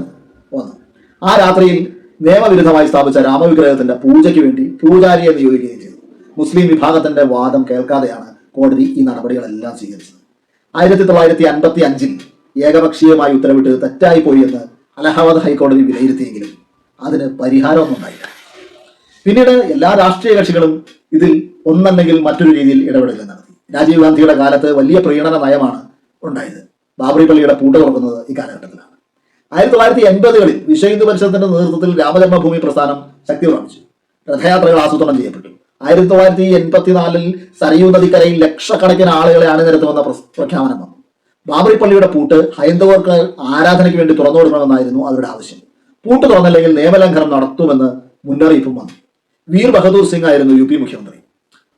വന്നു. ആ രാത്രിയിൽ നിയമവിരുദ്ധമായി സ്ഥാപിച്ച രാമവിഗ്രഹത്തിന്റെ പൂജയ്ക്ക് വേണ്ടി പൂജാരിയെ നിയോഗിക്കുകയും ചെയ്തു. മുസ്ലിം വിഭാഗത്തിന്റെ വാദം കേൾക്കാതെയാണ് കോടതി ഈ നടപടികളെല്ലാം സ്വീകരിച്ചത്. 1955 ഏകപക്ഷീയമായി ഉത്തരവിട്ട് തെറ്റായിപ്പോയി എന്ന് അലഹാബാദ് ഹൈക്കോടതി വിലയിരുത്തിയെങ്കിലും അതിന് പരിഹാരമൊന്നും ഉണ്ടായില്ല. പിന്നീട് എല്ലാ രാഷ്ട്രീയ കക്ഷികളും ഇതിൽ ഒന്നല്ലെങ്കിൽ മറ്റൊരു രീതിയിൽ ഇടപെടൽ നടത്തി. രാജീവ് ഗാന്ധിയുടെ കാലത്ത് വലിയ പ്രീണന നയമാണ് ഉണ്ടായത്. ബാബറി പള്ളിയുടെ പൂട്ട് തുറക്കുന്നത് ഈ കാലഘട്ടത്തിലാണ്. 1980കളിൽ വിശ്വ ഹിന്ദു പരിഷത്തിന്റെ നേതൃത്വത്തിൽ രാമജന്മഭൂമി പ്രസ്ഥാനം ശക്തി പ്രാപിച്ചു. രഥയാത്രകൾ ആസൂത്രണം ചെയ്യപ്പെട്ടു. 1984 സരയൂ നദിക്കരയിൽ ലക്ഷക്കണക്കിന് ആളുകളെ അണിനിരത്തുമെന്ന പ്രഖ്യാപനം വന്നു. ബാബറി പള്ളിയുടെ പൂട്ട് ഹൈന്ദവർക്ക് ആരാധനയ്ക്ക് വേണ്ടി തുറന്നു കൊടുക്കണമെന്നായിരുന്നു അവരുടെ ആവശ്യം. പൂട്ട് തുറന്നില്ലെങ്കിൽ നിയമലംഘനം നടത്തുമെന്ന് മുന്നറിയിപ്പും വന്നു. വീർ ബഹദൂർ സിംഗ് ആയിരുന്നു UP മുഖ്യമന്ത്രി.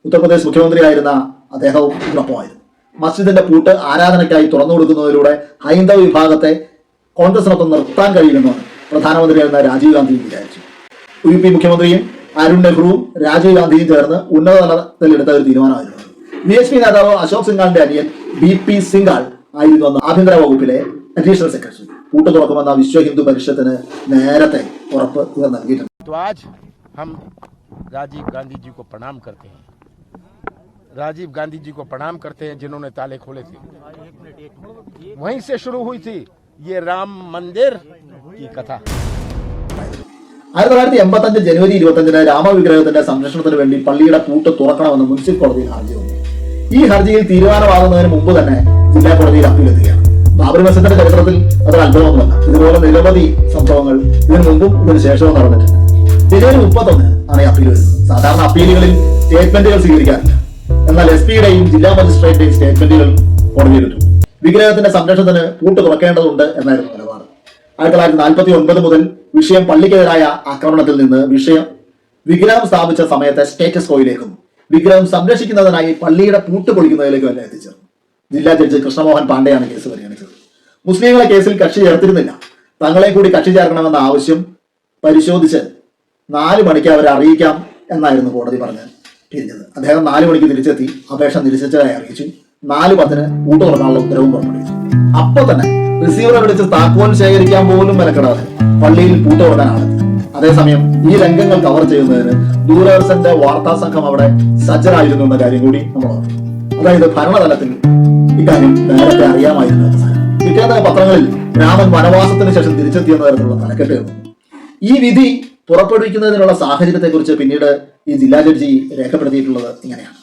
ഉത്തർപ്രദേശ് മുഖ്യമന്ത്രിയായിരുന്ന അദ്ദേഹവും ഇതിനൊപ്പമായിരുന്നു. മസ്ജിദിന്റെ പൂട്ട് ആരാധനയ്ക്കായി തുറന്നു കൊടുക്കുന്നതിലൂടെ ഹൈന്ദവ വിഭാഗത്തെ കോൺഗ്രസിനൊപ്പം നിർത്താൻ കഴിയുമെന്നാണ് പ്രധാനമന്ത്രിയായിരുന്ന രാജീവ് ഗാന്ധി വിചാരിച്ചു. UP മുഖ്യമന്ത്രിയും അരുൺ നെഹ്റുവും രാജീവ് ഗാന്ധിയും ചേർന്ന് ഉന്നത തലത്തിൽ എടുത്ത ഒരു തീരുമാനമായിരുന്നു. BHP നേതാവ് അശോക് സിംഗാളിന്റെ അനിയൻ BP സിംഗാൾ ആയിരുന്നു അന്ന് ആഭ്യന്തര വകുപ്പിലെ അഡീഷണൽ സെക്രട്ടറി. പൂട്ട് തുറക്കുമെന്ന വിശ്വ ഹിന്ദു പരിഷത്തിന് നേരത്തെ ഉറപ്പ് ഇവർ നൽകിയിട്ടുണ്ട്. हम राजीव गांधी जी को प्रणाम करते हैं. राजीव गांधी जी को प्रणाम करते हैं जिन्होंने ताले खोले थे. वहीं से शुरू हुई थी ये राम मंदिर की कथा. 1985 ജനുവരി 25 രാമവിഗ്രഹത്തിന്റെ സംരക്ഷണത്തിന് വേണ്ടി പള്ളിയുടെ പൂട്ട് തുറക്കണമെന്ന് മുനിസിപ്പൽ കോടതിയിൽ ഹർജി വന്നു. ഈ ഹർജിയിൽ തീരുമാനമാകുന്നതിന് മുമ്പ് തന്നെ ജില്ലാ കോടതിയിൽ അപ്പീലെത്തുകയാണ്. ബാബറി മസ്ജിദിന്റെ ചരിത്രത്തിൽ അതൊരു അത്ഭുതമൊന്നുമല്ല. ഇതുപോലെ നിരവധി സംഭവങ്ങൾ ഇതിനു മുമ്പും ഇതിനു ശേഷവും നടന്നിട്ടുണ്ട്. ജനുവരി 31 ആണ് ഈ അപ്പീൽ വരുന്നത്. സാധാരണ അപ്പീലുകളിൽ സ്റ്റേറ്റ്മെന്റുകൾ സ്വീകരിക്കാറില്ല. എന്നാൽ SP-യുടെയും ജില്ലാ മജിസ്ട്രേറ്റിന്റെയും സ്റ്റേറ്റ്മെന്റുകൾ കോടതിയിലിട്ടു. വിഗ്രഹത്തിന്റെ സംരക്ഷണത്തിന് പൂട്ട് തുറക്കേണ്ടതുണ്ട് എന്നായിരുന്നു നിലപാട്. 1949 മുതൽ വിഷയം പള്ളിക്കെതിരായ ആക്രമണത്തിൽ നിന്ന് വിഗ്രഹം സ്ഥാപിച്ച സമയത്തെ സ്റ്റേറ്റസ് കോയിലേക്കും വിഗ്രഹം സംരക്ഷിക്കുന്നതിനായി പള്ളിയുടെ പൂട്ട് പൊളിക്കുന്നതിലേക്കും എല്ലാം എത്തിച്ചേർന്നു. ജില്ലാ ജഡ്ജി കൃഷ്ണമോഹൻ പാണ്ഡെയാണ് കേസ് പരിഗണിച്ചത്. മുസ്ലിങ്ങളെ കേസിൽ കക്ഷി ചേർത്തിരുന്നില്ല. തങ്ങളെ കൂടി കക്ഷി ചേർക്കണമെന്ന ആവശ്യം പരിശോധിച്ച് 4 മണിക്ക് അവരെ അറിയിക്കാം എന്നായിരുന്നു കോടതി പറഞ്ഞ് പിരിഞ്ഞത്. അദ്ദേഹം 4 മണിക്ക് തിരിച്ചെത്തി അപേക്ഷ നിരസിച്ചതായി അറിയിച്ചു. 4:10 പൂട്ട് തുറക്കാനുള്ള ഉത്തരവും പുറപ്പെടുവിച്ചു. അപ്പൊ തന്നെ റിസീവറെ വിളിച്ച് താക്കോൽ ശേഖരിക്കാൻ പോലും മെനക്കെടാതെ പള്ളിയിൽ പൂട്ട് തുറക്കാനാണ്. അതേസമയം ഈ രംഗങ്ങൾ കവർ ചെയ്യുന്നതിന് ദൂരദർശന്റെ വാർത്താ സംഘം അവിടെ സജ്ജരായിരുന്നു എന്ന കാര്യം കൂടി നമ്മൾ ഓർക്കും. അതായത് ഭരണതലത്തിൽ ഇക്കാര്യം നേരത്തെ അറിയാമായിരുന്നു. പിറ്റേന്ന് പത്രങ്ങളിൽ രാമൻ വനവാസത്തിന് ശേഷം തിരിച്ചെത്തിയെന്ന തരത്തിലുള്ള തലക്കെട്ടുകൾ. ഈ വിധി പുറപ്പെടുവിക്കുന്നതിനുള്ള സാഹചര്യത്തെക്കുറിച്ച് പിന്നീട് ഈ ജില്ലാ ജഡ്ജി രേഖപ്പെടുത്തിയിട്ടുള്ളത് ഇങ്ങനെയാണ്.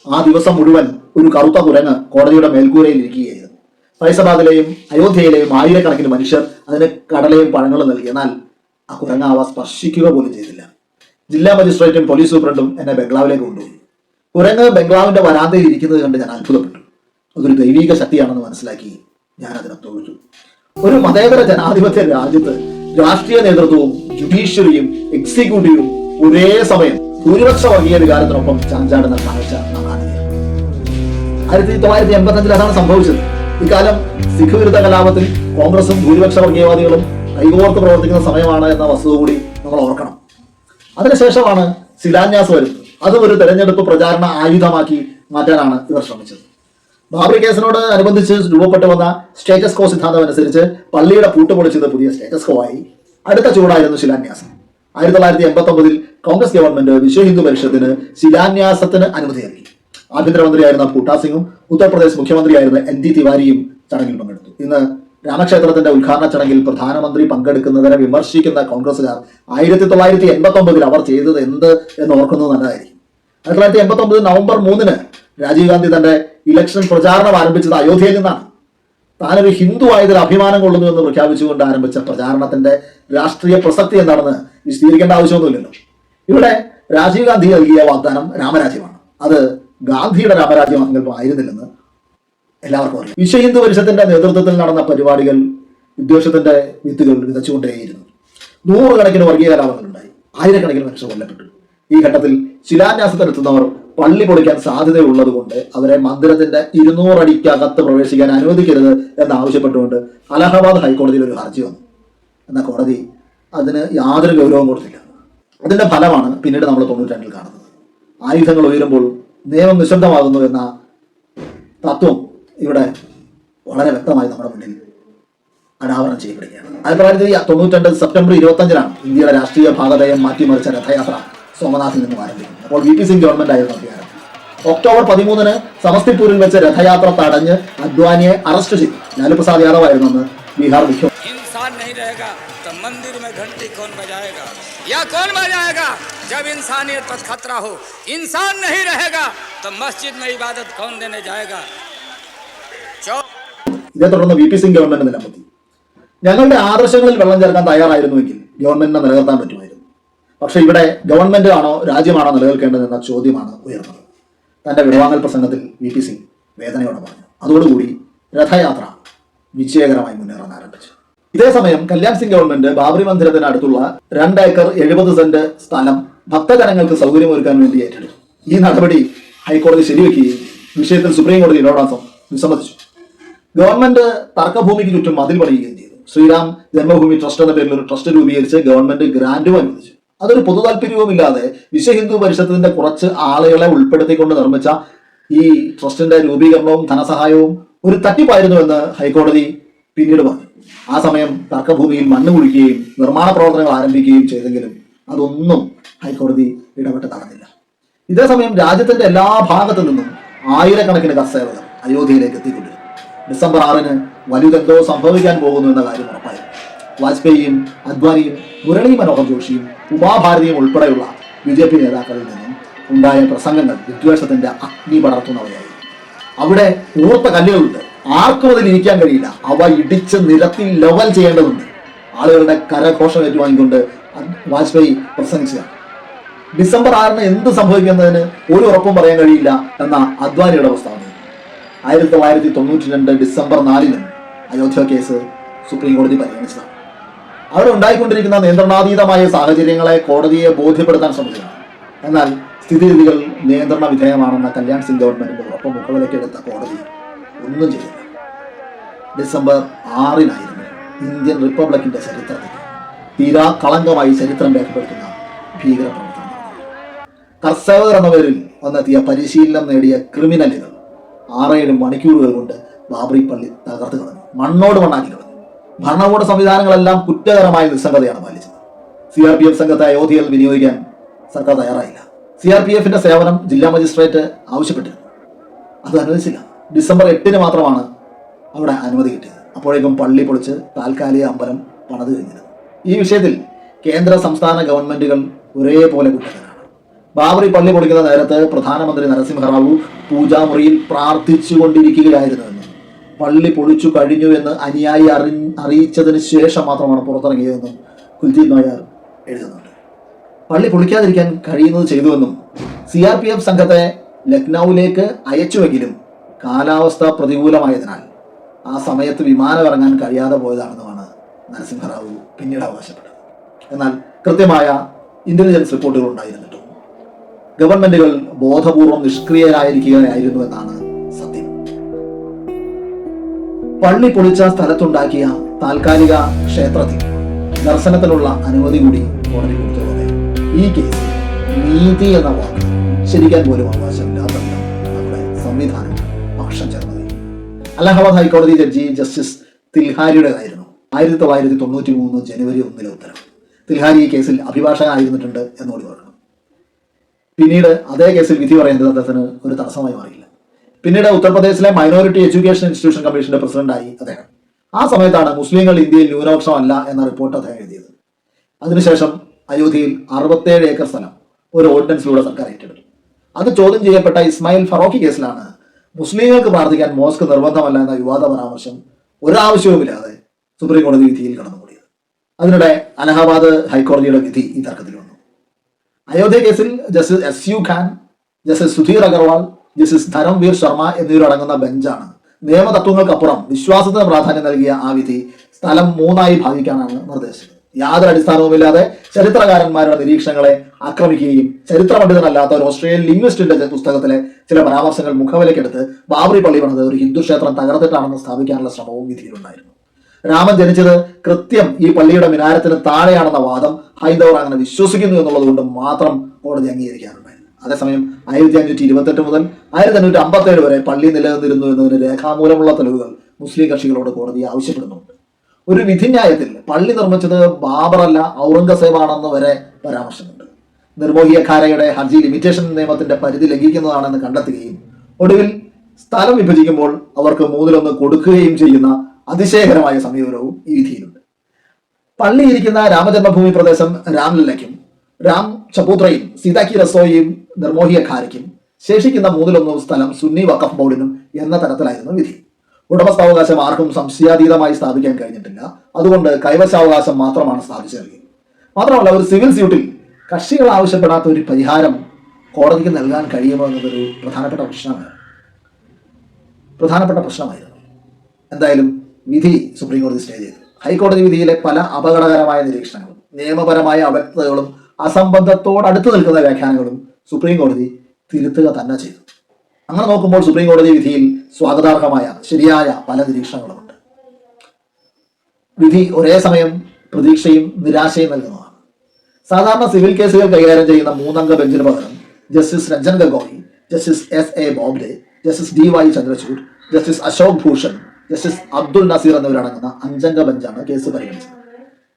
ആ ദിവസം മുഴുവൻ ഒരു കറുത്ത കുരങ്ങ് കോടതിയുടെ മേൽക്കൂരയിൽ ഇരിക്കുകയായിരുന്നു. ഫൈസാബാദിലെയും അയോധ്യയിലെയും ആയിരക്കണക്കിന് മനുഷ്യർ അതിന് കടലയും പഴങ്ങളും നൽകി. എന്നാൽ ആ കുരങ്ങ് അവ സ്പർശിക്കുക പോലും ചെയ്തില്ല. ജില്ലാ മജിസ്ട്രേറ്റും പോലീസ് സൂപ്രണ്ടും എന്നെ ബംഗ്ലാവിലേക്ക് കൊണ്ടുപോയി. കുരങ്ങ് ബംഗ്ലാവിന്റെ വരാന്തയിൽ ഇരിക്കുന്നത് കണ്ട് ഞാൻ അത്ഭുതപ്പെട്ടു. അതൊരു ദൈവിക ശക്തിയാണെന്ന് മനസ്സിലാക്കി ഞാൻ അതിനെ തോറ്റു. ഒരു മതേതര ജനാധിപത്യ രാജ്യത്ത് രാഷ്ട്രീയ നേതൃത്വവും ജുഡീഷ്യറിയും എക്സിക്യൂട്ടീവും ഒരേ സമയം ഭൂരിപക്ഷ വർഗീയ വികാരത്തിനൊപ്പം ചാഞ്ചാടുന്ന കാഴ്ച നാം കാണുകയാണ്. 1985 അതാണ് സംഭവിച്ചത്. ഇക്കാലം സിഖ് വിരുദ്ധ കലാപത്തിൽ കോൺഗ്രസും ഭൂരിപക്ഷ വർഗീയവാദികളും കൈകോർത്ത് പ്രവർത്തിക്കുന്ന സമയമാണ് എന്ന വസ്തുത കൂടി നമ്മൾ ഓർക്കണം. അതിനുശേഷമാണ് ശിലാന്യാസ് വരുന്നത്. അതും ഒരു തെരഞ്ഞെടുപ്പ് പ്രചാരണ ആയുധമാക്കി മാറ്റാനാണ് ഇവർ ശ്രമിച്ചത്. ബാബറി കേസിനോട് അനുബന്ധിച്ച് രൂപപ്പെട്ടു വന്ന സ്റ്റേറ്റസ് കോ സിദ്ധാന്തം അനുസരിച്ച് പള്ളിയുടെ പൂട്ട് പൊളിച്ചത് പുതിയ സ്റ്റേറ്റസ് കോ ആയി. അടുത്ത ചൂടായിരുന്നു ശിലാന്യാസം. 1989 കോൺഗ്രസ് ഗവൺമെന്റ് വിശ്വ ഹിന്ദു പരിഷത്തിന് ശിലാന്യാസത്തിന് അനുമതി നൽകി. ആഭ്യന്തരമന്ത്രിയായിരുന്ന ഭൂട്ടാ സിംഗും ഉത്തർപ്രദേശ് മുഖ്യമന്ത്രിയായിരുന്ന ND തിവാരിയും ചടങ്ങിൽ പങ്കെടുത്തു. ഇന്ന് രാമക്ഷേത്രത്തിന്റെ ഉദ്ഘാടന ചടങ്ങിൽ പ്രധാനമന്ത്രി പങ്കെടുക്കുന്നതിനെ വിമർശിക്കുന്ന കോൺഗ്രസുകാർ 1989 അവർ ചെയ്തത് എന്ത് എന്ന് ഓർക്കുന്നത് നല്ലതായിരിക്കും. 1989 നവംബർ 3 രാജീവ് ഗാന്ധി തന്റെ ഇലക്ഷൻ പ്രചാരണം ആരംഭിച്ചത് അയോധ്യയിൽ നിന്നാണ്. താനൊരു ഹിന്ദു ആയതിൽ അഭിമാനം കൊള്ളുന്നു എന്ന് പ്രഖ്യാപിച്ചുകൊണ്ട് ആരംഭിച്ച പ്രചാരണത്തിന്റെ രാഷ്ട്രീയ പ്രസക്തി എന്താണെന്ന് വിശദീകരിക്കേണ്ട ആവശ്യമൊന്നുമില്ലല്ലോ. ഇവിടെ രാജീവ് ഗാന്ധി നൽകിയ വാഗ്ദാനം രാമരാജ്യമാണ്. അത് ഗാന്ധിയുടെ രാമരാജ്യസങ്കല്പം ആയിരുന്നില്ലെന്ന് എല്ലാവർക്കും അറിയാം. വിശ്വ ഹിന്ദു പരിഷത്തിന്റെ നേതൃത്വത്തിൽ നടന്ന പരിപാടികൾ വിദ്വേഷത്തിന്റെ വിത്തുകൾ വിതച്ചുകൊണ്ടേയിരുന്നു. 100 കണക്കിന് വർഗീയ കലാപങ്ങളുണ്ടായി. 1000 മനുഷ്യർ കൊല്ലപ്പെട്ടു. ഈ ഘട്ടത്തിൽ ശിലാന്യാസത്തിനെത്തുന്നവർ പള്ളി പൊളിക്കാൻ സാധ്യതയുള്ളത് കൊണ്ട് അവരെ മന്ദിരത്തിന്റെ 200 അടിക്കകത്ത് പ്രവേശിക്കാൻ അനുവദിക്കരുത് എന്നാവശ്യപ്പെട്ടുകൊണ്ട് അലഹബാദ് ഹൈക്കോടതിയിൽ ഒരു ഹർജി വന്നു. എന്നാൽ കോടതി അതിന് യാതൊരു ഗൗരവം കൊടുത്തില്ല. അതിന്റെ ഫലമാണ് പിന്നീട് നമ്മൾ 92 കാണുന്നത്. ആയുധങ്ങൾ ഉയരുമ്പോൾ നിയമം നിശബ്ദമാകുന്നു എന്ന തത്വം ഇവിടെ വളരെ വ്യക്തമായി നമ്മുടെ മുന്നിൽ അനാവരണം ചെയ്യപ്പെടുകയാണ്. 1992 സെപ്റ്റംബർ 25 ഇന്ത്യയുടെ രാഷ്ട്രീയ ഭാഗതയം മാറ്റിമറിച്ച രഥയാത്ര സോമനാഥിൽ നിന്നും ആരംഭിക്കുന്നു. അപ്പോൾ VP സിംഗ് ഗവൺമെന്റ് ആയിരുന്നു അധികാരം. ഒക്ടോബർ 13 സമസ്തിപൂരിൽ വെച്ച് രഥയാത്ര തടഞ്ഞ് അദ്വാനിയെ അറസ്റ്റ് ചെയ്തു. ലാലു പ്രസാദ് യാദവ് ആയിരുന്നു അന്ന് ബീഹാർ മുഖ്യമന്ത്രി. मंदिर में घंटी कौन बजाएगा या कौन बजाएगा जब इंसानियत पर खतरा हो? इंसान नहीं रहेगा तो मस्जिद में इबादत कौन देने जाएगा? ഇതേ തുടർന്ന് VP സിംഗ് ഗവൺമെന്റ് നിലനിർത്തി. ഞങ്ങളുടെ ആദർശങ്ങളിൽ വെള്ളം ചേർക്കാൻ തയ്യാറായിരുന്നുവെങ്കിൽ ഗവൺമെന്റിനെ നിലനിർത്താൻ പറ്റുമായിരുന്നു. പക്ഷെ ഇവിടെ ഗവൺമെന്റ് ആണോ രാജ്യമാണോ നിലനിൽക്കേണ്ടതെന്ന ചോദ്യമാണ് ഉയർന്നത്. തന്റെ വിടവാങ്ങൽ പ്രസംഗത്തിൽ VP സിംഗ് വേദനയോടെ പറഞ്ഞു. അതോടുകൂടി രഥയാത്ര വിജയകരമായി മുന്നേറാൻ ആരംഭിച്ചു. ഇതേസമയം കല്യാൺ സിംഗ് ഗവൺമെന്റ് ബാബറി മന്ദിരത്തിന് അടുത്തുള്ള 2 ഏക്കർ 70 സെന്റ് സ്ഥലം ഭക്തജനങ്ങൾക്ക് സൗകര്യമൊരുക്കാൻ വേണ്ടി ഏറ്റെടുത്തു. ഈ നടപടി ഹൈക്കോടതി ശരിവെക്കുകയും വിഷയത്തിൽ സുപ്രീം കോടതി ഇടപെടാൻ വിസമ്മതിച്ചു. ഗവൺമെന്റ് തർക്കഭൂമിക്ക് ചുറ്റും മതിൽ പണിയുകയും ചെയ്തു. ശ്രീരാം ജന്മഭൂമി ട്രസ്റ്റ് എന്ന പേരിൽ ഒരു ട്രസ്റ്റ് രൂപീകരിച്ച് ഗവൺമെന്റ് ഗ്രാന്റും അനുവദിച്ചു. അതൊരു പൊതു താല്പര്യവുമില്ലാതെ വിശ്വ ഹിന്ദു പരിഷത്തിന്റെ കുറച്ച് ആളുകളെ ഉൾപ്പെടുത്തിക്കൊണ്ട് നിർമ്മിച്ച ഈ ട്രസ്റ്റിന്റെ രൂപീകരണവും ധനസഹായവും ഒരു തട്ടിപ്പായിരുന്നുവെന്ന് ഹൈക്കോടതി പിന്നീട് പറഞ്ഞു. ആ സമയം തർക്കഭൂമിയിൽ മണ്ണ് കുഴിക്കുകയും നിർമ്മാണ പ്രവർത്തനങ്ങൾ ആരംഭിക്കുകയും ചെയ്തെങ്കിലും അതൊന്നും ഹൈക്കോടതി ഇടപെട്ട് നടന്നില്ല. ഇതേസമയം രാജ്യത്തിന്റെ എല്ലാ ഭാഗത്തു നിന്നും ആയിരക്കണക്കിന് കർഷകർ അയോധ്യയിലേക്ക് എത്തിക്കൊണ്ടിരുന്നു. ഡിസംബർ 6 വലുതെന്തോ സംഭവിക്കാൻ പോകുന്നു എന്ന കാര്യം ഉറപ്പായി. വാജ്പേയിയും അദ്വാനിയും മുരളി മനോഹർ ജോഷിയും ഉമാഭാരതിയും ഉൾപ്പെടെയുള്ള BJP നേതാക്കളിൽ നിന്നും ഉണ്ടായ പ്രസംഗങ്ങൾ വിദ്വേഷത്തിന്റെ അഗ്നി പടർത്തുന്നവയായി. അവിടെ ഊർത്ത കല്ലുകളുണ്ട്, ആർക്കും അതിൽ ഇരിക്കാൻ കഴിയില്ല. അവ ഇടിച്ച് നിരത്തി ലെവൽ ചെയ്യേണ്ടതുണ്ട്. ആളുകളുടെ കരഘോഷം ഏറ്റുവാങ്ങിക്കൊണ്ട് വാജ്പേയി പ്രസംഗിച്ചതാണ്. ഡിസംബർ 6 എന്ത് സംഭവിക്കുന്നതിന് ഒരു ഉറപ്പും പറയാൻ കഴിയില്ല എന്ന അദ്വാനിയുടെ പ്രസ്താവന 1992 ഡിസംബർ 4 അയോധ്യ കേസ് സുപ്രീം കോടതി പരിഗണിച്ചതാണ്. അവിടെ ഉണ്ടായിക്കൊണ്ടിരിക്കുന്ന നിയന്ത്രണാതീതമായ സാഹചര്യങ്ങളെ കോടതിയെ ബോധ്യപ്പെടുത്താൻ ശ്രമിച്ചതാണ്. എന്നാൽ സ്ഥിതിഗതികൾ നിയന്ത്രണ വിധേയമാണെന്ന കല്യാൺ സിംഗ് ഗവൺമെന്റിന്റെ ഉറപ്പ് മുഖവിലക്കെടുത്ത കോടതി ഒന്നും ചെയ്തില്ല. ഡിസംബർ 6 ഇന്ത്യൻ റിപ്പബ്ലിക്കിന്റെ ചരിത്രത്തിൽ തീരാ കളങ്കമായി ചരിത്രം രേഖപ്പെടുത്തുന്ന ഭീകരപ്രവർത്തനം. കർഷകർ എന്ന പേരിൽ വന്നെത്തിയ പരിശീലനം നേടിയ ക്രിമിനലുകൾ 6-7 മണിക്കൂറുകൾ കൊണ്ട് ബാബറി പള്ളി തകർത്ത് കളഞ്ഞു, മണ്ണോട് മണ്ണാക്കി കളഞ്ഞു. ഭരണകൂട സംവിധാനങ്ങളെല്ലാം കുറ്റകരമായ നിസ്സംഗതയാണ് പാലിച്ചത്. CRPF സംഘത്തെ അയോധ്യയിൽ വിനിയോഗിക്കാൻ സർക്കാർ തയ്യാറായില്ല. CRPFന്റെ സേവനം ജില്ലാ മജിസ്ട്രേറ്റ് ആവശ്യപ്പെട്ടിരുന്നു, അത് അനുവദിച്ചില്ല. ഡിസംബർ 8 മാത്രമാണ് അവിടെ അനുമതി കിട്ടിയത്. അപ്പോഴേക്കും പള്ളി പൊളിച്ച് താൽക്കാലിക അമ്പലം പണിത് കഴിഞ്ഞിരുന്നു. ഈ വിഷയത്തിൽ കേന്ദ്ര സംസ്ഥാന ഗവൺമെന്റുകൾ ഒരേപോലെ കുറ്റക്കാരാണ്. ബാബറി പള്ളി പൊളിക്കുന്ന നേരത്ത് പ്രധാനമന്ത്രി നരസിംഹറാവു പൂജാമുറിയിൽ പ്രാർത്ഥിച്ചുകൊണ്ടിരിക്കുകയായിരുന്നുവെന്ന്, പള്ളി പൊളിച്ചു കഴിഞ്ഞു എന്ന് അനുയായി അറിയിച്ചതിന് ശേഷം മാത്രമാണ് പുറത്തിറങ്ങിയതെന്നും കുൽജീത് നായർ എഴുതുന്നുണ്ട്. പള്ളി പൊളിക്കാതിരിക്കാൻ കഴിയുന്നത് ചെയ്തുവെന്നും CRPF സംഘത്തെ ലക്നൌവിലേക്ക് അയച്ചുവെങ്കിലും കാലാവസ്ഥ പ്രതികൂലമായതിനാൽ ആ സമയത്ത് വിമാനം ഇറങ്ങാൻ കഴിയാതെ പോയതാണെന്നുമാണ് നരസിംഹറാവു പിന്നീട് അവകാശപ്പെട്ടത്. എന്നാൽ കൃത്യമായ ഇന്റലിജൻസ് റിപ്പോർട്ടുകൾ ഉണ്ടായിരുന്നിട്ടും ഗവൺമെന്റുകൾ ബോധപൂർവം നിഷ്ക്രിയരായിരിക്കുകയായിരുന്നു എന്നാണ് സത്യം. പള്ളി പൊളിച്ച സ്ഥലത്തുണ്ടാക്കിയ താൽക്കാലിക ക്ഷേത്രത്തിൽ ദർശനത്തിനുള്ള അനുമതി കൂടി കോടതി കൊടുത്തതോടെ ഈ കേസിൽ നീതി എന്ന വാക്ക് ഉച്ചരിക്കാൻ പോലും അവകാശമില്ലാത്ത നമ്മുടെ സംവിധാനം പക്ഷം ചേർന്നത് അലഹബാദ് ഹൈക്കോടതി ജഡ്ജി ജസ്റ്റിസ് തിൽഹാരിയുടേതായിരുന്നു 1993 ജനുവരി 1 ഉത്തരവ്. തിൽഹാരി ഈ കേസിൽ അഭിഭാഷകനായിരുന്നിട്ടുണ്ട് എന്നുകൂടി ഓർക്കണം. പിന്നീട് അതേ കേസിൽ വിധി പറയുന്നത് അദ്ദേഹത്തിന് ഒരു തടസ്സമായി മാറിയില്ല. പിന്നീട് ഉത്തർപ്രദേശിലെ മൈനോറിറ്റി എഡ്യൂക്കേഷൻ ഇൻസ്റ്റിറ്റ്യൂഷൻ കമ്മീഷന്റെ പ്രസിഡന്റായി അദ്ദേഹം. ആ സമയത്താണ് മുസ്ലിങ്ങൾ ഇന്ത്യയിൽ ന്യൂനപക്ഷമല്ല എന്ന റിപ്പോർട്ട് അദ്ദേഹം എഴുതിയത്. അതിനുശേഷം അയോധ്യയിൽ 67 ഏക്കർ സ്ഥലം ഒരു ഓർഡിനൻസിലൂടെ സർക്കാർ ഏറ്റെടുത്തു. അത് ചോദ്യം ചെയ്യപ്പെട്ട ഇസ്മായിൽ ഫറോക്കി കേസിലാണ് മുസ്ലിങ്ങൾക്ക് പ്രാർത്ഥിക്കാൻ മോസ്ക് നിർബന്ധമല്ല എന്ന വിവാദ പരാമർശം ഒരാവശ്യവുമില്ലാതെ സുപ്രീം കോടതി വിധിയിൽ കടന്നുകൂടിയത്. അതിനിടെ അലഹബാദ് ഹൈക്കോടതിയുടെ വിധി ഈ തർക്കത്തിൽ വന്നു. അയോധ്യ കേസിൽ justice SU Khan, justice Sudhir Agarwal, justice Dharamvir Sharma എന്നിവരടങ്ങുന്ന ബെഞ്ചാണ് നിയമതത്വങ്ങൾക്കപ്പുറം വിശ്വാസത്തിന് പ്രാധാന്യം നൽകിയ ആ വിധി സ്ഥലം 3 ഭാഗിക്കാനാണ് നിർദ്ദേശിച്ചത്. യാതൊരു അടിസ്ഥാനവുമില്ലാതെ ചരിത്രകാരന്മാരുടെ നിരീക്ഷണങ്ങളെ ആക്രമിക്കുകയും ചരിത്ര പണ്ഡിതനല്ലാത്ത ഒരു ഓസ്ട്രേലിയൻ ലിംഗ്വിസ്റ്റിന്റെ പുസ്തകത്തിലെ ചില പരാമർശങ്ങൾ മുഖവിലക്കെടുത്ത് ബാബറി പള്ളി പണിത് ഒരു ഹിന്ദു ക്ഷേത്രം തകർത്തിട്ടാണെന്ന് സ്ഥാപിക്കാനുള്ള ശ്രമവും വിധിയിലുണ്ടായിരുന്നു. രാമൻ ജനിച്ചത് കൃത്യം ഈ പള്ളിയുടെ മിനാരത്തിന് താഴെയാണെന്ന വാദം ഹൈന്ദവർ അങ്ങനെ വിശ്വസിക്കുന്നു എന്നുള്ളത് കൊണ്ട് മാത്രം കോടതി അംഗീകരിക്കാറുണ്ടായിരുന്നു. അതേസമയം 1528 മുതൽ 1557 വരെ പള്ളി നിലനിന്നിരുന്നു എന്നതിന് രേഖാമൂലമുള്ള തെളിവുകൾ മുസ്ലിം കക്ഷികളോട് കോടതി ആവശ്യപ്പെടുന്നുണ്ട്. ഒരു വിധിന്യായത്തിൽ പള്ളി നിർമ്മിച്ചത് ബാബറല്ല ഔറംഗസേബാണെന്ന് വരെ പരാമർശമുണ്ട്. നിർമോഹി അഖാരയുടെ ഹർജി ലിമിറ്റേഷൻ നിയമത്തിന്റെ പരിധി ലംഘിക്കുന്നതാണെന്ന് കണ്ടെത്തുകയും ഒടുവിൽ സ്ഥലം വിഭജിക്കുമ്പോൾ അവർക്ക് 1/3 കൊടുക്കുകയും ചെയ്യുന്ന അതിശയകരമായ സമീപനവും ഈ വിധിയിലുണ്ട്. പള്ളി ഇരിക്കുന്ന രാമജന്മഭൂമി പ്രദേശം രാംലല്ലയ്ക്കും രാം ചപൂത്രയും സീതാക്കി റസോയും നിർമോഹി അഖാരയ്ക്കും ശേഷിക്കുന്ന 1/3 സ്ഥലം സുന്നി വഖഫ് ബോർഡിനും എന്ന തരത്തിലായിരുന്നു വിധി. ഉടമസ്ഥാവകാശം ആർക്കും സംശയാതീതമായി സ്ഥാപിക്കാൻ കഴിഞ്ഞിട്ടില്ല. അതുകൊണ്ട് കൈവശാവകാശം മാത്രമാണ് സ്ഥാപിച്ചു നൽകിയത്. മാത്രമല്ല, ഒരു സിവിൽ സ്യൂട്ടിൽ കക്ഷികൾ ആവശ്യപ്പെടാത്ത ഒരു പരിഹാരം കോടതിക്ക് നൽകാൻ കഴിയുമോ എന്നതൊരു പ്രധാനപ്പെട്ട പ്രശ്നമായിരുന്നു. എന്തായാലും വിധി സുപ്രീം കോടതി സ്റ്റേ ചെയ്തു. ഹൈക്കോടതി വിധിയിലെ പല അപകടകരമായ നിരീക്ഷണങ്ങളും നിയമപരമായ അവ്യക്തതകളും അസംബന്ധത്തോടടുത്ത് നിൽക്കുന്ന വ്യാഖ്യാനങ്ങളും സുപ്രീം കോടതി തിരുത്തുക തന്നെ ചെയ്തു. അങ്ങനെ നോക്കുമ്പോൾ സുപ്രീം കോടതി വിധിയിൽ സ്വാഗതാർഹമായ ശരിയായ പല നിരീക്ഷണങ്ങളുമുണ്ട്. വിധി ഒരേ സമയം പ്രതീക്ഷയും നിരാശയും നൽകുന്നതാണ്. സാധാരണ സിവിൽ കേസുകൾ കൈകാര്യം ചെയ്യുന്ന 3 അംഗ ബെഞ്ചിന് പകരം justice Ranjan Gogoi, justice SA Bobde, justice DY Chandrachud, justice Ashok Bhushan, justice Abdul Nazeer എന്നിവരടങ്ങുന്ന 5 അംഗ ബെഞ്ചാണ് കേസ് പരിഗണിച്ചത്.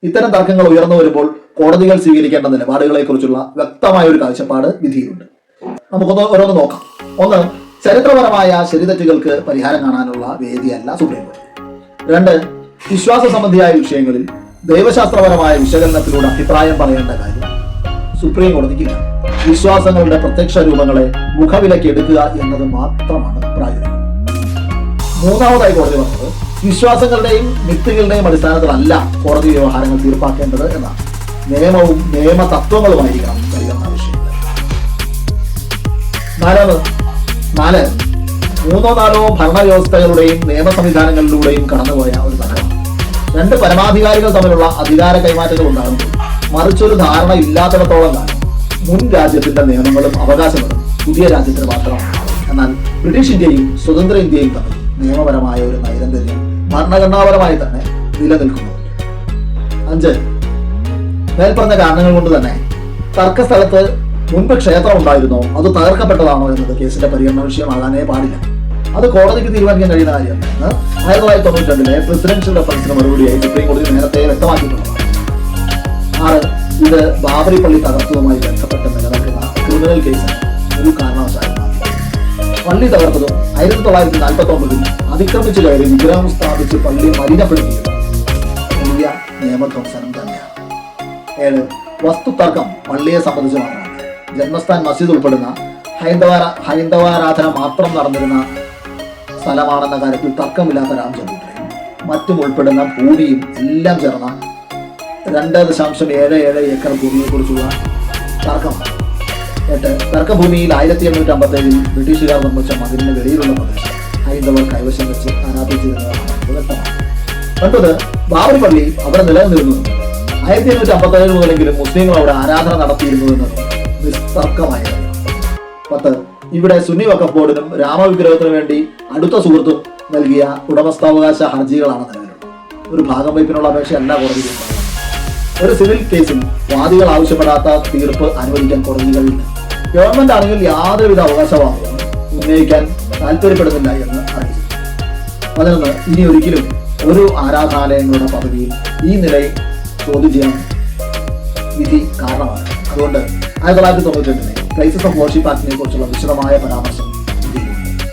ഇത്തരം തർക്കങ്ങൾ ഉയർന്നു വരുമ്പോൾ കോടതികൾ സ്വീകരിക്കേണ്ട നിലപാടുകളെ കുറിച്ചുള്ള വ്യക്തമായ ഒരു കാഴ്ചപ്പാട് വിധിയിലുണ്ട്. നമുക്കൊന്ന് ഓരോന്ന് നോക്കാം. ഒന്ന്, ചരിത്രപരമായ ശരിതെറ്റുകൾക്ക് പരിഹാരം കാണാനുള്ള വേദിയല്ല സുപ്രീം കോടതി. 2, വിശ്വാസ സംബന്ധിയായ വിഷയങ്ങളിൽ ദൈവശാസ്ത്രപരമായ വിശകലനത്തിലൂടെ അഭിപ്രായം പറയേണ്ട കാര്യം സുപ്രീം കോടതിക്കില്ല. വിശ്വാസങ്ങളുടെ പ്രത്യക്ഷ രൂപങ്ങളെ മുഖവിലയ്ക്ക് എടുക്കുക എന്നത് മാത്രമാണ് പ്രായോഗികം. 3ാമതായി കോടതി പറഞ്ഞത് വിശ്വാസങ്ങളുടെയും മിത്തുകളുടെയും അടിസ്ഥാനത്തിലല്ല കോടതി വ്യവഹാരങ്ങൾ തീർപ്പാക്കേണ്ടത് എന്നാണ്. നിയമവും നിയമ തത്വങ്ങളുമായിരിക്കണം പരിഗണനാ വിഷയങ്ങൾ. 4, 3-4 ഭരണവ്യവസ്ഥകളുടെയും നിയമ സംവിധാനങ്ങളിലൂടെയും കടന്നുപോയ ഒരു നഗരമാണ്. 2 പരമാധികാരികൾ തമ്മിലുള്ള അധികാര കൈമാറ്റങ്ങൾ ഉണ്ടാകുമ്പോൾ മറിച്ചൊരു ധാരണ ഇല്ലാത്തിടത്തോളം കാലം മുൻ രാജ്യത്തിന്റെ നിയമങ്ങളും അവകാശങ്ങളും പുതിയ രാജ്യത്തിന് മാത്രമാണ്. എന്നാൽ ബ്രിട്ടീഷ് ഇന്ത്യയും സ്വതന്ത്ര ഇന്ത്യയും തമ്മിൽ നിയമപരമായ ഒരു നൈരന്തര്യം ഭരണഘടനാപരമായി തന്നെ നിലനിൽക്കുന്നുണ്ട്. 5, മേൽപ്പറഞ്ഞ കാരണങ്ങൾ കൊണ്ട് തന്നെ തർക്കസ്ഥലത്ത് മുൻപ് ക്ഷേത്രം ഉണ്ടായിരുന്നോ അത് തകർക്കപ്പെട്ടതാണോ എന്നത് കേസിന്റെ പരിഗണന വിഷയമാകാനേ പാടില്ല. അത് കോടതിക്ക് തീരുമാനിക്കാൻ കഴിയുന്ന കാര്യമാണ്. 1992 പ്രസിഡൻഷ്യൽ റെഫറൻസിന് മറുപടിയായി സുപ്രീം കോടതി നേരത്തെ വ്യക്തമാക്കിയിട്ടുള്ളതാണ്. 6, ഇത് ബാബറി പള്ളി തകർത്തതുമായി ബന്ധപ്പെട്ട് നിലനിൽക്കുന്ന ക്രിമിനൽ കേസിന് ഒരു കാരണവശാലും പള്ളി തകർത്തതും 1949 അതിക്രമിച്ചു കയറി വിഗ്രഹം സ്ഥാപിച്ച് പള്ളി മലിനപ്പെടുത്തിയത് വലിയ നിയമധ്വംസനം തന്നെയാണ്. 7, വസ്തുതർക്കം പള്ളിയെ സംബന്ധിച്ച് മാത്രമാണ്. ജന്മസ്ഥാൻ മസ്ജിദ് ഉൾപ്പെടുന്ന ഹൈന്ദവാരാധന മാത്രം നടന്നിരുന്ന സ്ഥലമാണെന്ന കാര്യത്തിൽ തർക്കമില്ലാത്ത രാംചന്ദ്രയും മറ്റും ഉൾപ്പെടുന്ന ഭൂമിയും എല്ലാം ചേർന്ന 2.77 ഏക്കർ ഭൂമിയെ കുറിച്ചുള്ള തർക്കമാണ്. 8, തർക്കഭൂമിയിൽ 1857 ബ്രിട്ടീഷുകാർ നിർമ്മിച്ച മതിലിന് വെളിയിലുള്ള പ്രദേശം ഹൈന്ദവർ കൈവശം വെച്ച് ആരാധിച്ചിരുന്നതാണ് വ്യക്തമാണ്. 9, ബാബറി പള്ളി അവിടെ നിലനിന്നിരുന്നു. 1857 മുതലെങ്കിലും മുസ്ലിങ്ങൾ അവിടെ ആരാധന നടത്തിയിരുന്നു എന്നത് നിസ്തർക്കമായ. 10, ഇവിടെ സുന്നി വഖഫ് ബോർഡിനും രാമവിഗ്രഹത്തിനു വേണ്ടി അടുത്ത സുഹൃത്തും നൽകിയ ഉടമസ്ഥാവകാശ ഹർജികളാണ് നിലവിലുള്ളത്. ഒരു ഭാഗം വയ്പ്പിനുള്ള അപേക്ഷയല്ല കോടതിയിൽ ഉണ്ടാകുന്നത്. ഒരു സിവിൽ കേസിൽ വാദികൾ ആവശ്യപ്പെടാത്ത തീർപ്പ് അനുവദിക്കാൻ കോടതികളില്ല. ഗവൺമെന്റ് ആണെങ്കിൽ യാതൊരുവിധ അവകാശവാദവും ഉന്നയിക്കാൻ താല്പര്യപ്പെടുന്നില്ല എന്ന് അറിയിച്ചു. 11 ഇനി ഒരിക്കലും ഒരു ആരാധനാലയങ്ങളുടെ പദവിയിൽ ഈ നിലയിൽ ചോദ്യം ചെയ്യാൻ വിധി കാരണമാണ്. അതുകൊണ്ട് 1992 പ്ലേസസ് ഓഫ് വർഷിപ്പ് ആക്ടിനെ കുറിച്ചുള്ള വിശദമായ പരാമർശം വിധിയിലുണ്ട്.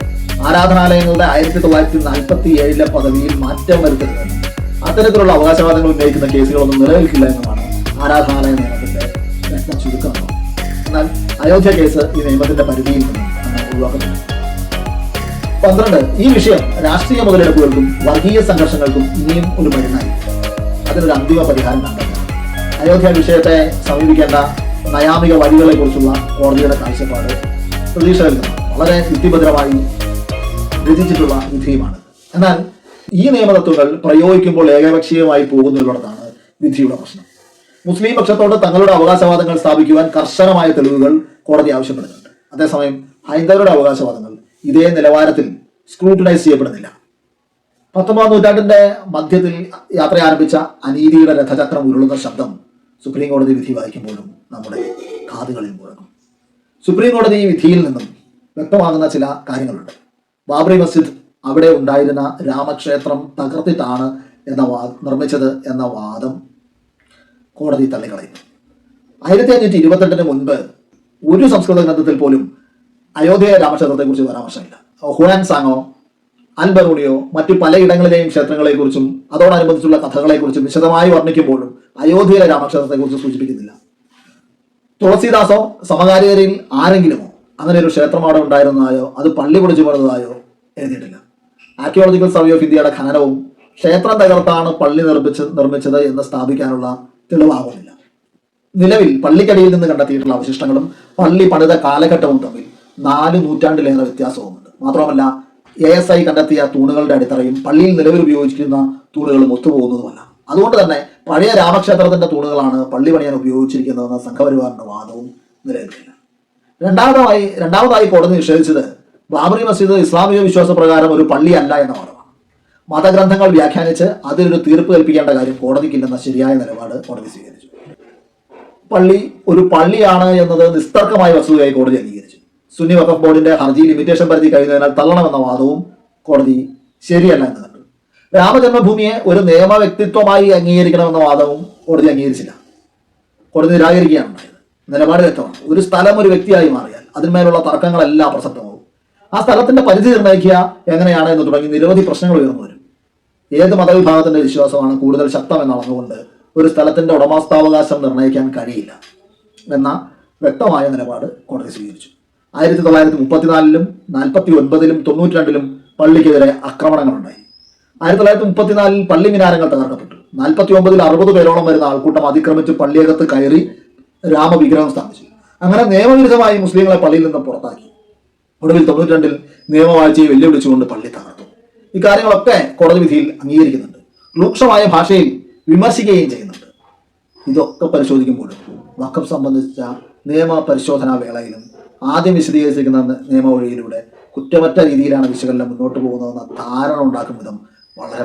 ആരാധനാലയങ്ങളുടെ 1947 പദവിയിൽ മാറ്റം വരുത്തരുതെന്നും അത്തരത്തിലുള്ള അവകാശവാദങ്ങൾ ഉന്നയിക്കുന്ന കേസുകളൊന്നും നിലനിൽക്കില്ല എന്നുമാണ് ആരാധനാലയ നിയമത്തിന്റെ പ്രശ്നം ചുരുക്കം. എന്നാൽ അയോധ്യ കേസ് ഈ നിയമത്തിന്റെ പരിധിയിൽ നിന്നും ഒഴിവാക്കുന്നുണ്ട്. 12 ഈ വിഷയം രാഷ്ട്രീയ മുതലെടുപ്പുകൾക്കും വർഗീയ സംഘർഷങ്ങൾക്കും ഇനിയും ഒരു മരുന്നായി അതിനൊരു അന്തിമ പരിഹാരം കണ്ടെത്തണം. അയോധ്യ വിഷയത്തെ സമീപിക്കേണ്ട നയാമിക വഴികളെ കുറിച്ചുള്ള കോടതിയുടെ കാഴ്ചപ്പാട് പ്രതീക്ഷകൾക്ക് വളരെ യുക്തിഭദ്രമായി രചിച്ചിട്ടുള്ള വിധിയുമാണ്. എന്നാൽ ഈ നിയമതത്വങ്ങൾ പ്രയോഗിക്കുമ്പോൾ ഏകപക്ഷീയമായി പോകുന്നതിനോടത്താണ് വിധിയുടെ പ്രശ്നം. മുസ്ലിം പക്ഷത്തോട് തങ്ങളുടെ അവകാശവാദങ്ങൾ സ്ഥാപിക്കുവാൻ കർശനമായ തെളിവുകൾ കോടതി ആവശ്യപ്പെടുന്നുണ്ട്. അതേസമയം ഹൈന്ദവരുടെ അവകാശവാദങ്ങൾ ഇതേ നിലവാരത്തിൽ സ്ക്രൂട്ടനൈസ് ചെയ്യപ്പെടുന്നില്ല. 19ാം നൂറ്റാണ്ടിന്റെ മധ്യത്തിൽ യാത്ര ആരംഭിച്ച അനീതിയുടെ രഥചക്രം ഉരുളുന്ന ശബ്ദം സുപ്രീം കോടതി വിധി വായിക്കുമ്പോഴും നമ്മുടെ കാതുകളിൽ മുഴങ്ങും. സുപ്രീം കോടതി ഈ വിധിയിൽ നിന്നും വ്യക്തമാകുന്ന ചില കാര്യങ്ങളുണ്ട്. ബാബറി മസ്ജിദ് അവിടെ ഉണ്ടായിരുന്ന രാമക്ഷേത്രം തകർത്തിട്ടാണ് നിർമ്മിച്ചത് എന്ന വാദം കോടതി തള്ളിക്കളയുന്നു. 1528 മുൻപ് ഒരു സംസ്കൃത ഗ്രന്ഥത്തിൽ പോലും അയോധ്യ രാമക്ഷേത്രത്തെക്കുറിച്ച് പരാമർശമില്ല. ഹുവാൻ സാങ്ങോ അൽബറൂണിയോ മറ്റു പലയിടങ്ങളിലെയും ക്ഷേത്രങ്ങളെക്കുറിച്ചും അതോടനുബന്ധിച്ചുള്ള കഥകളെക്കുറിച്ചും വിശദമായി വർണ്ണിക്കുമ്പോഴും അയോധ്യയിലെ രാമക്ഷേത്രത്തെക്കുറിച്ച് സൂചിപ്പിക്കുന്നില്ല. തുളസീദാസോ സമകാലികരിൽ ആരെങ്കിലുമോ അങ്ങനെ ഒരു ക്ഷേത്രം അവിടെ ഉണ്ടായിരുന്നതായോ അത് പള്ളി പൊളിച്ചു പണിതതായോ എഴുതിയിട്ടില്ല. ആർക്കിയോളജിക്കൽ സർവേ ഓഫ് ഇന്ത്യയുടെ ഖനനവും ക്ഷേത്രം തകർത്താണ് പള്ളി നിർമ്മിച്ചത് എന്ന് സ്ഥാപിക്കാനുള്ള തെളിവാകുന്നില്ല. നിലവിൽ പള്ളിക്കടിയിൽ നിന്ന് കണ്ടെത്തിയിട്ടുള്ള അവശിഷ്ടങ്ങളും പള്ളി പണിത കാലഘട്ടവും തമ്മിൽ 4 നൂറ്റാണ്ടിലേറെ വ്യത്യാസവുമുണ്ട്. മാത്രമല്ല ASI കണ്ടെത്തിയ തൂണുകളുടെ അടിത്തറയും പള്ളിയിൽ നിലവിൽ ഉപയോഗിച്ചിരുന്ന തൂണുകളും ഒത്തുപോകുന്നതുമല്ല. അതുകൊണ്ട് തന്നെ പഴയ രാമക്ഷേത്രത്തിന്റെ തൂണുകളാണ് പള്ളി പണിയാൻ ഉപയോഗിച്ചിരിക്കുന്നതെന്ന സംഘപരിവാറിന്റെ വാദവും നിലനിൽക്കില്ല. രണ്ടാമതായി കോടതി നിഷേധിച്ചത് ബാബറി മസ്ജിദ് ഇസ്ലാമിക വിശ്വാസപ്രകാരം ഒരു പള്ളിയല്ല എന്ന വാദമാണ്. മതഗ്രന്ഥങ്ങൾ വ്യാഖ്യാനിച്ച് അതിലൊരു തീർപ്പ് കൽപ്പിക്കേണ്ട കാര്യം കോടതിക്കില്ലെന്ന ശരിയായ നിലപാട് കോടതി സ്വീകരിച്ചു. പള്ളി ഒരു പള്ളിയാണ് എന്നത് നിസ്തർക്കമായ വസ്തുതയായി കോടതി അംഗീകരിച്ചു. സുന്നി വഖഫ് ബോർഡിന്റെ ഹർജി ലിമിറ്റേഷൻ പരിധി കഴിഞ്ഞതിനാൽ തള്ളണമെന്ന വാദവും കോടതി ശരിയല്ല എന്ന് കണ്ടു. രാമജന്മഭൂമിയെ ഒരു നിയമ വ്യക്തിത്വമായി അംഗീകരിക്കണമെന്ന വാദവും കോടതി അംഗീകരിച്ചില്ല. കോടതി നിരാകരിക്കുകയാണ് ഉണ്ടായത്. നിലപാട് വ്യക്തമാണ്. ഒരു സ്ഥലം ഒരു വ്യക്തിയായി മാറിയാൽ അതിന്മേലുള്ള തർക്കങ്ങളെല്ലാം പ്രസക്തമാവും. ആ സ്ഥലത്തിന്റെ പരിധി നിർണ്ണയിക്കുക എങ്ങനെയാണ് എന്ന് തുടങ്ങി നിരവധി പ്രശ്നങ്ങൾ ഉയർന്നു വരും. ഏത് മതവിഭാഗത്തിന്റെ വിശ്വാസമാണ് കൂടുതൽ ശക്തമെന്നളന്നുകൊണ്ട് ഒരു സ്ഥലത്തിന്റെ ഉടമസ്ഥാവകാശം നിർണ്ണയിക്കാൻ കഴിയില്ല എന്ന വ്യക്തമായ നിലപാട് കോടതി സ്വീകരിച്ചു. 1934 49 92 പള്ളിക്കെതിരെ ആക്രമണങ്ങളുണ്ടായി. 1934 പള്ളി മിനാരങ്ങൾ തകർക്കപ്പെട്ടു. 49 60 പേരോളം വരുന്ന ആൾക്കൂട്ടം അതിക്രമിച്ച് പള്ളിയകത്ത് കയറി രാമവിഗ്രഹം സ്ഥാപിച്ചു. അങ്ങനെ നിയമവിരുദ്ധമായി മുസ്ലിങ്ങളെ പള്ളിയിൽ നിന്ന് പുറത്താക്കി. ഒടുവിൽ 92 നിയമവാഴ്ചയെ വെല്ലുവിളിച്ചുകൊണ്ട് പള്ളി തകർത്തു. ഇക്കാര്യങ്ങളൊക്കെ കോടതി വിധിയിൽ അംഗീകരിക്കുന്നുണ്ട്. രൂക്ഷമായ ഭാഷയിൽ വിമർശിക്കുകയും ചെയ്യുന്നുണ്ട്. ഇതൊക്കെ പരിശോധിക്കുമ്പോഴും വഖഫ് സംബന്ധിച്ച നിയമ പരിശോധനാ വേളയിലും ആദ്യം വിശദീകരിച്ചിരിക്കുന്ന നിയമവഴിയിലൂടെ കുറ്റമറ്റ രീതിയിലാണ് വിശകലനം മുന്നോട്ട് പോകുന്നതെന്ന ധാരണ ഉണ്ടാക്കും വിധം വളരെ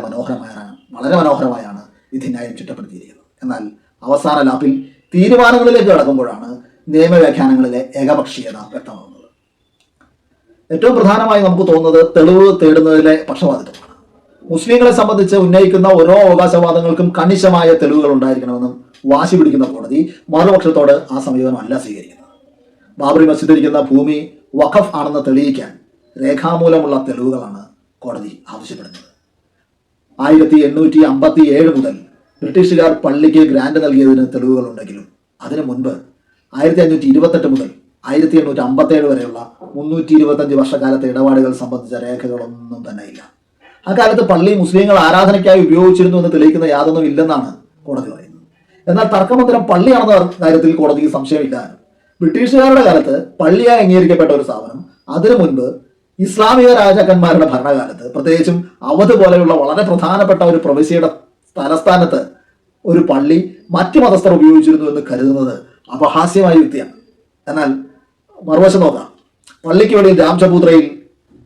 മനോഹരമായാണ് വിധിന്യായം ചിട്ടപ്പെടുത്തിയിരിക്കുന്നത്. എന്നാൽ അവസാന ലാപ്പിൽ തീരുമാനങ്ങളിലേക്ക് കടക്കുമ്പോഴാണ് നിയമവ്യാഖ്യാനങ്ങളിലെ ഏകപക്ഷീയത വ്യക്തമാകുന്നത്. ഏറ്റവും പ്രധാനമായി നമുക്ക് തോന്നുന്നത് തെളിവ് തേടുന്നതിലെ പക്ഷപാതിത്വമാണ്. മുസ്ലിങ്ങളെ സംബന്ധിച്ച് ഉന്നയിക്കുന്ന ഓരോ അവകാശവാദങ്ങൾക്കും കണിശമായ തെളിവുകൾ ഉണ്ടായിരിക്കണമെന്നും വാശി പിടിക്കുന്ന കോടതി മറുപക്ഷത്തോട് ആ സമീപനമല്ല സ്വീകരിക്കുന്നത്. ബാബറി മസ്ജിദ് ഇരിക്കുന്ന ഭൂമി വഖഫ് ആണെന്ന് തെളിയിക്കാൻ രേഖാമൂലമുള്ള തെളിവുകളാണ് കോടതി ആവശ്യപ്പെടുന്നത്. 1857 മുതൽ ബ്രിട്ടീഷുകാർ പള്ളിക്ക് ഗ്രാന്റ് നൽകിയതിന് തെളിവുകളുണ്ടെങ്കിലും അതിനു മുൻപ് 1528 മുതൽ 1857 വരെയുള്ള 325 വർഷക്കാലത്തെ ഇടപാടുകൾ സംബന്ധിച്ച രേഖകളൊന്നും തന്നെ ഇല്ല. അക്കാലത്ത് പള്ളി മുസ്ലിങ്ങൾ ആരാധനയ്ക്കായി ഉപയോഗിച്ചിരുന്നു എന്ന് തെളിയിക്കുന്ന യാതൊന്നും ഇല്ലെന്നാണ് കോടതി പറയുന്നത്. എന്നാൽ തർക്കമന്ദിരം പള്ളിയാണെന്ന കാര്യത്തിൽ കോടതിക്ക് സംശയമില്ല. ബ്രിട്ടീഷുകാരുടെ കാലത്ത് പള്ളിയായി അംഗീകരിക്കപ്പെട്ട ഒരു സ്ഥാപനം അതിനു മുൻപ് ഇസ്ലാമിക രാജാക്കന്മാരുടെ ഭരണകാലത്ത്, പ്രത്യേകിച്ചും അവധ് പോലെയുള്ള വളരെ പ്രധാനപ്പെട്ട ഒരു പ്രവിശ്യയുടെ തലസ്ഥാനത്ത് ഒരു പള്ളി മറ്റു മതസ്ഥർ ഉപയോഗിച്ചിരുന്നു എന്ന് കരുതുന്നത് അപഹാസ്യമായ യുക്തിയാണ്. എന്നാൽ മറുവശം നോക്കാം. പള്ളിക്ക് വെളിയിൽ രാംചബൂത്രയിൽ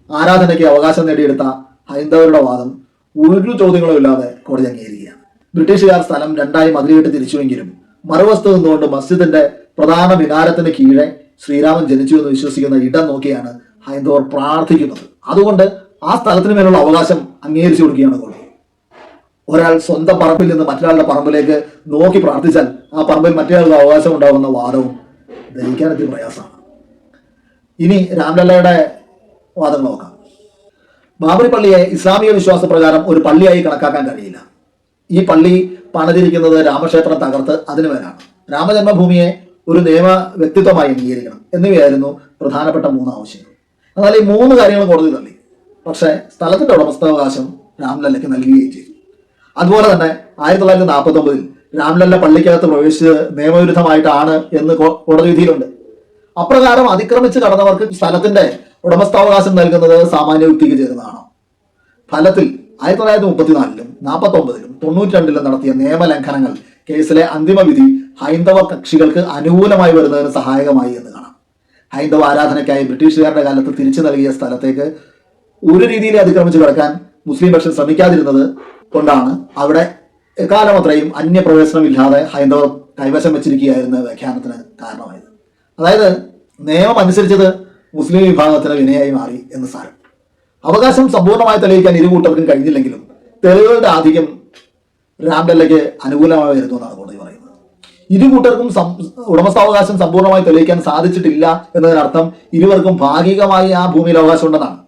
ആരാധനയ്ക്ക് അവകാശം നേടിയെടുത്ത ഹൈന്ദവരുടെ വാദം ഒരു ചോദ്യങ്ങളും ഇല്ലാതെ കോടതി അംഗീകരിക്കുകയാണ്. ബ്രിട്ടീഷുകാർ സ്ഥലം രണ്ടായി മതിലിട്ട് തിരിച്ചുവെങ്കിലും മറുവസ്തു നിന്നുകൊണ്ട് മസ്ജിദിന്റെ പ്രധാന മിനാരത്തിന് കീഴെ ശ്രീരാമൻ ജനിച്ചു എന്ന് വിശ്വസിക്കുന്ന ഇടം നോക്കിയാണ് ഹൈന്ദവർ പ്രാർത്ഥിക്കുന്നത്. അതുകൊണ്ട് ആ സ്ഥലത്തിന് മേലുള്ള അവകാശം അംഗീകരിച്ചു കൊടുക്കുകയാണ് കോടതി. ഒരാൾ സ്വന്തം പറമ്പിൽ നിന്ന് മറ്റൊരാളുടെ പറമ്പിലേക്ക് നോക്കി പ്രാർത്ഥിച്ചാൽ ആ പറമ്പിൽ മറ്റൊരാൾക്ക് അവകാശം ഉണ്ടാകുന്ന വാദവും ദഹിക്കാനെത്തിയ പ്രയാസമാണ്. ഇനി രാംലല്ലയുടെ വാദങ്ങൾ നോക്കാം. ബാബറി പള്ളിയെ ഇസ്ലാമിക വിശ്വാസപ്രകാരം ഒരു പള്ളിയായി കണക്കാക്കാൻ കഴിയില്ല. ഈ പള്ളി പണിതിരിക്കുന്നത് രാമക്ഷേത്രം തകർത്ത് അതിനുമേലാണ്. രാമജന്മഭൂമിയെ ഒരു നിയമ വ്യക്തിത്വമായി അംഗീകരിക്കണം എന്നിവയായിരുന്നു പ്രധാനപ്പെട്ട 3 ആവശ്യങ്ങൾ. എന്നാൽ ഈ 3 കാര്യങ്ങൾ കോടതി തള്ളി. പക്ഷേ സ്ഥലത്തിന്റെ ഉടമസ്ഥാവകാശം രാംലല്ലയ്ക്ക് നൽകുകയും ചെയ്തു. അതുപോലെ തന്നെ 1949 രാംലല്ല പള്ളിക്കകത്ത് പ്രവേശിച്ചത് നിയമവിരുദ്ധമായിട്ടാണ് എന്ന് കോടതി വിധിയിലുണ്ട്. അപ്രകാരം അതിക്രമിച്ച് കടന്നവർക്ക് സ്ഥലത്തിന്റെ ഉടമസ്ഥാവകാശം നൽകുന്നത് സാമാന്യ യുക്തിക്ക് ചേരുന്നതാണ്. ഫലത്തിൽ 1934-ലും 49-ലും 92-ലും നടത്തിയ നിയമലംഘനങ്ങൾ കേസിലെ അന്തിമ വിധി ഹൈന്ദവ കക്ഷികൾക്ക് അനുകൂലമായി വരുന്നതിന് സഹായകമായി എന്ന് കാണാം. ഹൈന്ദവ ആരാധനയ്ക്കായി ബ്രിട്ടീഷുകാരുടെ കാലത്ത് തിരിച്ചു നൽകിയ സ്ഥലത്തേക്ക് ഒരു രീതിയിൽ അതിക്രമിച്ച് കിടക്കാൻ മുസ്ലിം പക്ഷം ശ്രമിക്കാതിരുന്നത് കൊണ്ടാണ് അവിടെ എക്കാലം അത്രയും അന്യപ്രവേശനമില്ലാതെ ഹൈന്ദവർ കൈവശം വെച്ചിരിക്കുകയായിരുന്ന വ്യാഖ്യാനത്തിന് കാരണമായത്. അതായത് നിയമം അനുസരിച്ചത് മുസ്ലിം വിഭാഗത്തിന് വിനയായി മാറി എന്ന് സാരം. അവകാശം സമ്പൂർണ്ണമായി തെളിയിക്കാൻ ഇരുകൂട്ടർക്കും കഴിഞ്ഞില്ലെങ്കിലും തെളിവുകളുടെ ആധിക്യം രാംലല്ലയ്ക്ക് അനുകൂലമായി വരുന്നു എന്നാണ് കോടതി പറയുന്നത്. ഇരുകൂട്ടർക്കും ഉടമസ്ഥാവകാശം സമ്പൂർണ്ണമായി തെളിയിക്കാൻ സാധിച്ചിട്ടില്ല എന്നതിനർത്ഥം ഇരുവർക്കും ഭാഗികമായി ആ ഭൂമിയിൽ അവകാശം ഉണ്ടെന്നാണ്.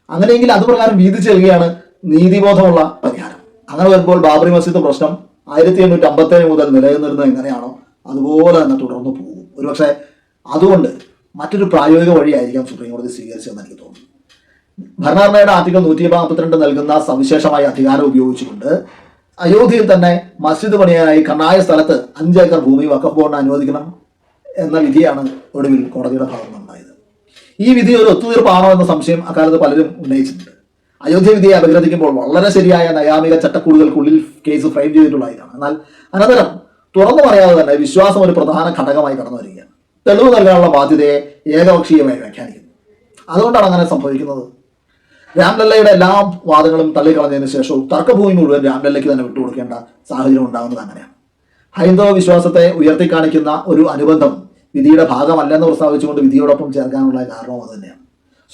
അങ്ങനെയെങ്കിൽ അതുപ്രകാരം വീതിച്ചു നൽകിയാണ് നീതിബോധമുള്ള പരിഹാരം. അങ്ങനെ വരുമ്പോൾ ബാബറി മസ്ജിദ് പ്രശ്നം 1857 മുതൽ നിലനിന്നിരുന്നത് എങ്ങനെയാണോ അതുപോലെ തന്നെ തുടർന്നു പോകും. ഒരുപക്ഷെ അതുകൊണ്ട് മറ്റൊരു പ്രായോഗിക വഴിയായിരിക്കാം സുപ്രീം കോടതി സ്വീകരിച്ചതെന്ന് എനിക്ക് തോന്നുന്നു. ഭരണഘടനയുടെ ആർട്ടിക്കിൾ 142 നൽകുന്ന സവിശേഷമായ അധികാരം ഉപയോഗിച്ചുകൊണ്ട് അയോധ്യയിൽ തന്നെ മസ്ജിദ് പണിയാനായി കണ്ണായ സ്ഥലത്ത് 5 ഏക്കർ ഭൂമി വഖഫ് ബോർഡിന് അനുവദിക്കണം എന്ന വിധിയാണ് ഒടുവിൽ കോടതിയുടെ ഭാഗത്ത് നിന്നുണ്ടായത്. ഈ വിധി ഒരു ഒത്തുതീർപ്പാണോ എന്ന സംശയം അക്കാലത്ത് പലരും ഉന്നയിച്ചിട്ടുണ്ട്. അയോധ്യ വിധിയെ അപഗ്രഥിക്കുമ്പോൾ വളരെ ശരിയായ നയാമിക ചട്ടക്കൂടുകൾക്കുള്ളിൽ കേസ് ഫ്രെയിം ചെയ്തിട്ടുള്ളതാണ്. എന്നാൽ അനന്തരം തുറന്നു പറയാതെ തന്നെ വിശ്വാസം ഒരു പ്രധാന ഘടകമായി കടന്നു വരികയാണ്. തെളിവ് നൽകാനുള്ള ബാധ്യതയെ ഏകപക്ഷീയമായി വ്യാഖ്യാനിക്കുന്നു. അതുകൊണ്ടാണ് അങ്ങനെ സംഭവിക്കുന്നത്. രാംലല്ലയുടെ എല്ലാ വാദങ്ങളും തള്ളിക്കളഞ്ഞതിന് ശേഷവും തർക്കഭൂമി മുഴുവൻ രാംലല്ലയ്ക്ക് തന്നെ വിട്ടുകൊടുക്കേണ്ട സാഹചര്യം ഉണ്ടാകുന്നത് അങ്ങനെയാണ്. ഹൈന്ദവ വിശ്വാസത്തെ ഉയർത്തിക്കാണിക്കുന്ന ഒരു അനുബന്ധം വിധിയുടെ ഭാഗമല്ലെന്ന് പ്രസ്താവിച്ചുകൊണ്ട് വിധിയോടൊപ്പം ചേർക്കാനുള്ള കാരണവും അത് തന്നെയാണ്.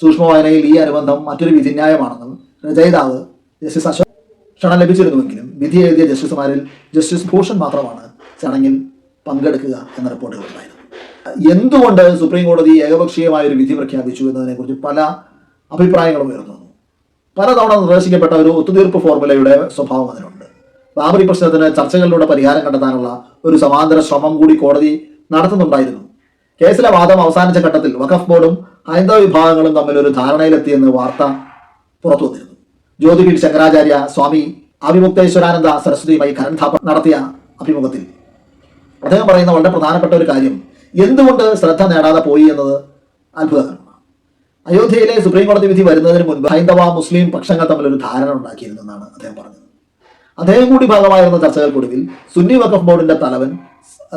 സൂക്ഷ്മ വായനയിൽ ഈ അനുബന്ധം മറ്റൊരു വിധിന്യായമാണെന്നും രചയിതാവ് ജസ്റ്റിസ് അശോക് ക്ഷണം ലഭിച്ചിരുന്നുവെങ്കിലും വിധി എഴുതിയ ജസ്റ്റിസുമാരിൽ ജസ്റ്റിസ് ഭൂഷൺ മാത്രമാണ് ചടങ്ങിൽ പങ്കെടുക്കുക എന്ന റിപ്പോർട്ടുകൾ ഉണ്ടായിരുന്നു. എന്തുകൊണ്ട് സുപ്രീം കോടതി ഏകപക്ഷീയമായ ഒരു വിധി പ്രഖ്യാപിച്ചു എന്നതിനെക്കുറിച്ച് പല അഭിപ്രായങ്ങളും ഉയർന്നു വന്നു. പലതവണ നിർദ്ദേശിക്കപ്പെട്ട ഒരു ഒത്തുതീർപ്പ് ഫോർമുലയുടെ സ്വഭാവം അതിനുണ്ട്. ബാബറി പ്രശ്നത്തിന് ചർച്ചകളിലൂടെ പരിഹാരം കണ്ടെത്താനുള്ള ഒരു സമാന്തര ശ്രമം കൂടി കോടതി നടത്തുന്നുണ്ടായിരുന്നു. കേസിലെ വാദം അവസാനിച്ച ഘട്ടത്തിൽ വഖഫ് ബോർഡും ഹൈന്ദവ വിഭാഗങ്ങളും തമ്മിൽ ഒരു ധാരണയിലെത്തിയെന്ന് വാർത്ത പുറത്തു വന്നിരുന്നു. ജ്യോതിപീഠ് ശങ്കരാചാര്യ സ്വാമി അഭിമുക്തേശ്വരാനന്ദ സരസ്വതിയുമായി കരൺ ഥാപ്പ നടത്തിയ അഭിമുഖത്തിൽ അദ്ദേഹം പറയുന്ന വളരെ പ്രധാനപ്പെട്ട ഒരു കാര്യം എന്തുകൊണ്ട് ശ്രദ്ധ നേടാതെ പോയി എന്നത് അത്ഭുതകരമാണ്. അയോധ്യയിലെ സുപ്രീം കോടതി വിധി വരുന്നതിന് മുൻപ് ഹൈന്ദവ മുസ്ലിം പക്ഷങ്ങൾ തമ്മിൽ ഒരു ധാരണ ഉണ്ടാക്കിയിരുന്നെന്നാണ് അദ്ദേഹം പറഞ്ഞത്. അദ്ദേഹം കൂടി ഭാഗമായിരുന്ന ചർച്ചകൾക്കൊടുവിൽ സുന്നി വഖഫ് ബോർഡിന്റെ തലവൻ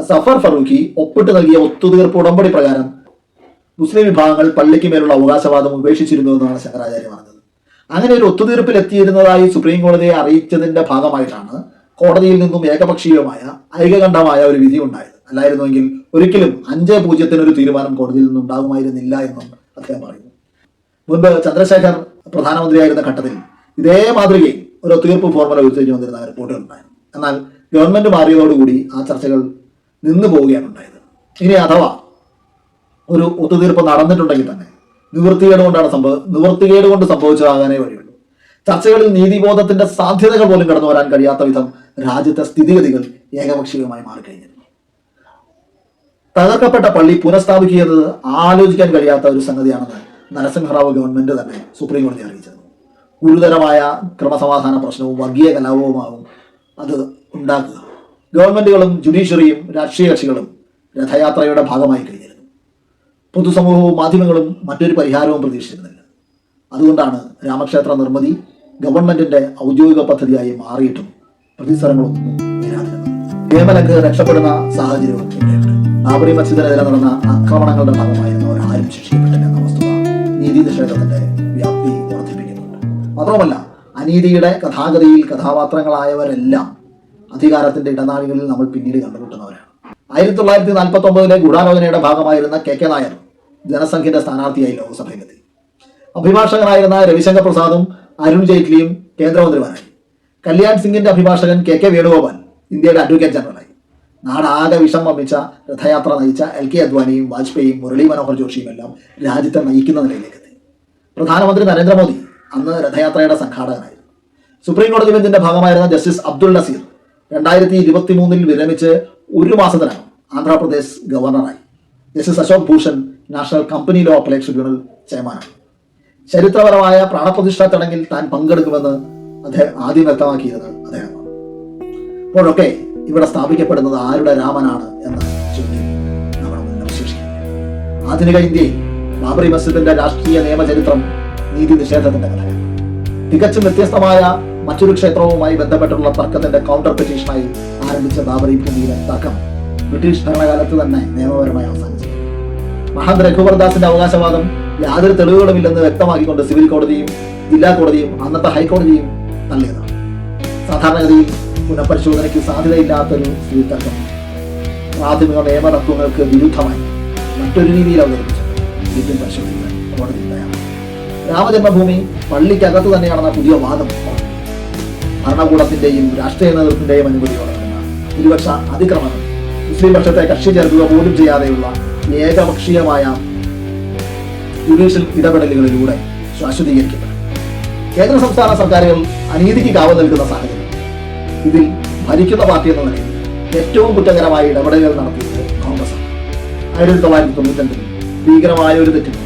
സഫർ ഫറൂഖി ഒപ്പിട്ട് നൽകിയ ഒത്തുതീർപ്പ് ഉടമ്പടി പ്രകാരം മുസ്ലിം വിഭാഗങ്ങൾ പള്ളിക്ക് മേലുള്ള അവകാശവാദം ഉപേക്ഷിച്ചിരുന്നു എന്നാണ് ശങ്കരാചാര്യ പറഞ്ഞത്. അങ്ങനെ ഒരു ഒത്തുതീർപ്പിൽ എത്തിയിരുന്നതായി സുപ്രീം കോടതിയെ അറിയിച്ചതിന്റെ ഭാഗമായിട്ടാണ് കോടതിയിൽ നിന്നും ഏകപക്ഷീയമായ ഐകകണ്ഠമായ ഒരു വിധി ഉണ്ടായത്. അല്ലായിരുന്നുവെങ്കിൽ ഒരിക്കലും 5-0 ഒരു തീരുമാനം കോടതിയിൽ നിന്നും ഉണ്ടാകുമായിരുന്നില്ല എന്നും അദ്ദേഹം പറയുന്നു. മുൻപ് ചന്ദ്രശേഖർ പ്രധാനമന്ത്രിയായിരുന്ന ഘട്ടത്തിൽ ഇതേ മാതൃകയിൽ ഒരു ഒത്തുതീർപ്പ് ഫോർമുല ഉയർത്തിച്ചു വന്നിരുന്ന റിപ്പോർട്ടുകൾ ഉണ്ടായിരുന്നു. എന്നാൽ ഗവൺമെന്റ് മാറിയതോടുകൂടി ആ ചർച്ചകൾ നിന്നു പോവുകയാണ് ഉണ്ടായത്. ഇനി അഥവാ ഒരു ഒത്തുതീർപ്പ് നടന്നിട്ടുണ്ടെങ്കിൽ തന്നെ നിവൃത്തികേട് കൊണ്ട് സംഭവിച്ചതാകാനേ വഴിയുള്ളൂ. ചർച്ചകളിൽ നീതിബോധത്തിന്റെ സാധ്യതകൾ പോലും കടന്നു വരാൻ കഴിയാത്ത വിധം രാജ്യത്തെ സ്ഥിതിഗതികൾ ഏകപക്ഷീയമായി മാറിക്കഴിഞ്ഞിരുന്നു. തകർക്കപ്പെട്ട പള്ളി പുനഃസ്ഥാപിക്കുക എന്നത് ആലോചിക്കാൻ കഴിയാത്ത ഒരു സംഗതിയാണെന്ന് നരസിംഹറാവു ഗവൺമെന്റ് തന്നെ സുപ്രീം കോടതി അറിയിച്ചിരുന്നു. ഗുരുതരമായ ക്രമസമാധാന പ്രശ്നവും വർഗീയ കലാപവുമാകും അത് ഉണ്ടാക്കുക. ഗവൺമെന്റുകളും ജുഡീഷ്യറിയും രാഷ്ട്രീയ കക്ഷികളും രഥയാത്രയുടെ ഭാഗമായി കഴിഞ്ഞിരുന്നു. പൊതുസമൂഹവും മാധ്യമങ്ങളും മറ്റൊരു പരിഹാരവും പ്രതീക്ഷിച്ചിരുന്നില്ല. അതുകൊണ്ടാണ് രാമക്ഷേത്ര നിർമ്മിതി ഗവൺമെന്റിന്റെ ഔദ്യോഗിക പദ്ധതിയായി മാറിയിട്ടും പ്രതിസരങ്ങളൊന്നും വരാതിരുന്നത്. നിയമലംഘകർ രക്ഷപ്പെടുന്ന സാഹചര്യവും ഇവിടെയുണ്ട്. ബാബറി മസ്ജിദിനെതിരെ നടന്ന ആക്രമണങ്ങളുടെ ഭാഗമായിരുന്നവർ ആരും ശിക്ഷിക്കപ്പെട്ടില്ല എന്ന വസ്തുത നീതി നിഷേധത്തിന്റെ വ്യാപ്തി വർദ്ധിപ്പിക്കുന്നുണ്ട്. മാത്രമല്ല അനീതിയുടെ കഥാഗതിയിൽ കഥാപാത്രങ്ങളായവരെല്ലാം അധികാരത്തിന്റെ ഇടനാഴികളിൽ നമ്മൾ പിന്നീട് കണ്ടുമുട്ടുന്നവരാണ്. 1949 ഗൂഢാലോചനയുടെ ഭാഗമായിരുന്ന കെ നായർ ജനസംഘിന്റെ സ്ഥാനാർത്ഥിയായി ലോക്സഭയിലെത്തി. അഭിഭാഷകനായിരുന്ന രവിശങ്കർ പ്രസാദും അരുൺ ജെയ്റ്റ്ലിയും കേന്ദ്രമന്ത്രിമാരായി. കല്യാൺ സിംഗിന്റെ അഭിഭാഷകൻ കെ വേണുഗോപാൽ ഇന്ത്യയുടെ അഡ്വക്കേറ്റ് ജനറലായി. നാടാകെ വിഷം വമിച്ച രഥയാത്ര നയിച്ച LK അദ്വാനിയും വാജ്പേയിയും മുരളി മനോഹർ ജോഷിയും എല്ലാം രാജ്യത്തെ നയിക്കുന്ന നിലയിലേക്കെത്തി. പ്രധാനമന്ത്രി നരേന്ദ്രമോദി അന്ന് രഥയാത്രയുടെ സംഘാടകനായിരുന്നു. സുപ്രീം കോടതി ബെഞ്ചിന്റെ ഭാഗമായിരുന്ന ജസ്റ്റിസ് അബ്ദുൾ നസീർ 2023 വിരമിച്ച് 1 മാസത്തിനകം ആന്ധ്രാപ്രദേശ് ഗവർണറായി. Justice Ashok Bhushan national company law appellate tribunal ചെയർമാനാണ്. ചരിത്രപരമായ പ്രാണപ്രതിഷ്ഠാ ചടങ്ങിൽ താൻ പങ്കെടുക്കുമെന്ന് അദ്ദേഹം ആദ്യം വ്യക്തമാക്കിയത് അദ്ദേഹമാണ്. അപ്പോഴൊക്കെ ഇവിടെ സ്ഥാപിക്കപ്പെടുന്നത് ആരുടെ രാമനാണ് എന്ന ചോദ്യം നമ്മുടെ മുന്നിൽ അവശേഷിക്കുന്നു. ആധുനിക ഇന്ത്യയിൽ ബാബറി മസ്ജിദിന്റെ രാഷ്ട്രീയ നിയമചരിത്രം നീതി നിഷേധത്തിന്റെ കഥയാണ്. തികച്ചും വ്യത്യസ്തമായ മറ്റൊരു ക്ഷേത്രവുമായി ബന്ധപ്പെട്ടുള്ള തർക്കത്തിന്റെ കൗണ്ടർ പെറ്റീഷനായി ആരംഭിച്ച ബാബറി ഭൂമിയിലെ തർക്കം ബ്രിട്ടീഷ് ഭരണകാലത്ത് തന്നെ നിയമപരമായി അവസാനിച്ചു. മഹന്ത് രഘുവർ ദാസിന്റെ അവകാശവാദം യാതൊരു തെളിവുകളുമില്ലെന്ന് വ്യക്തമാക്കിക്കൊണ്ട് സിവിൽ കോടതിയും ജില്ലാ കോടതിയും അന്നത്തെ ഹൈക്കോടതിയും തള്ളിയതാണ്. സാധാരണഗതിയിൽ പുനഃപരിശോധനയ്ക്ക് സാധ്യതയില്ലാത്തൊരു സിവിൽ തർക്കം പ്രാഥമിക നിയമ തത്വങ്ങൾക്ക് വിരുദ്ധമായി മറ്റൊരു രീതിയിൽ അവതരിപ്പിച്ചത് വീണ്ടും പരിശോധിക്കാൻ കോടതി തയ്യാറാണ്. രാമജന്മഭൂമി പള്ളിക്കകത്ത് തന്നെയാണെന്ന പുതിയ വാദം ഭരണകൂടത്തിന്റെയും രാഷ്ട്രീയ നേതൃത്വത്തിന്റെയും അനുമതിയോടെ ഭൂരിപക്ഷ അതിക്രമണം മുസ്ലിം പക്ഷത്തെ കക്ഷി ചേർക്കുക പോലും ചെയ്യാതെയുള്ള ഏകപക്ഷീയമായ ജുഡീഷ്യൽ ഇടപെടലുകളിലൂടെ ശാശ്വതീകരിക്കപ്പെടും. കേന്ദ്ര സംസ്ഥാന സർക്കാരുകൾ അനീതിക്ക് കാവൽ നൽകുന്ന സാഹചര്യം ഇതിൽ ഭരിക്കുന്ന പാർട്ടി എന്ന നിലയിൽ ഏറ്റവും കുറ്റകരമായ ഇടപെടലുകൾ നടത്തിയത് കോൺഗ്രസ്. 1992 ഭീകരമായ ഒരു തെറ്റിന്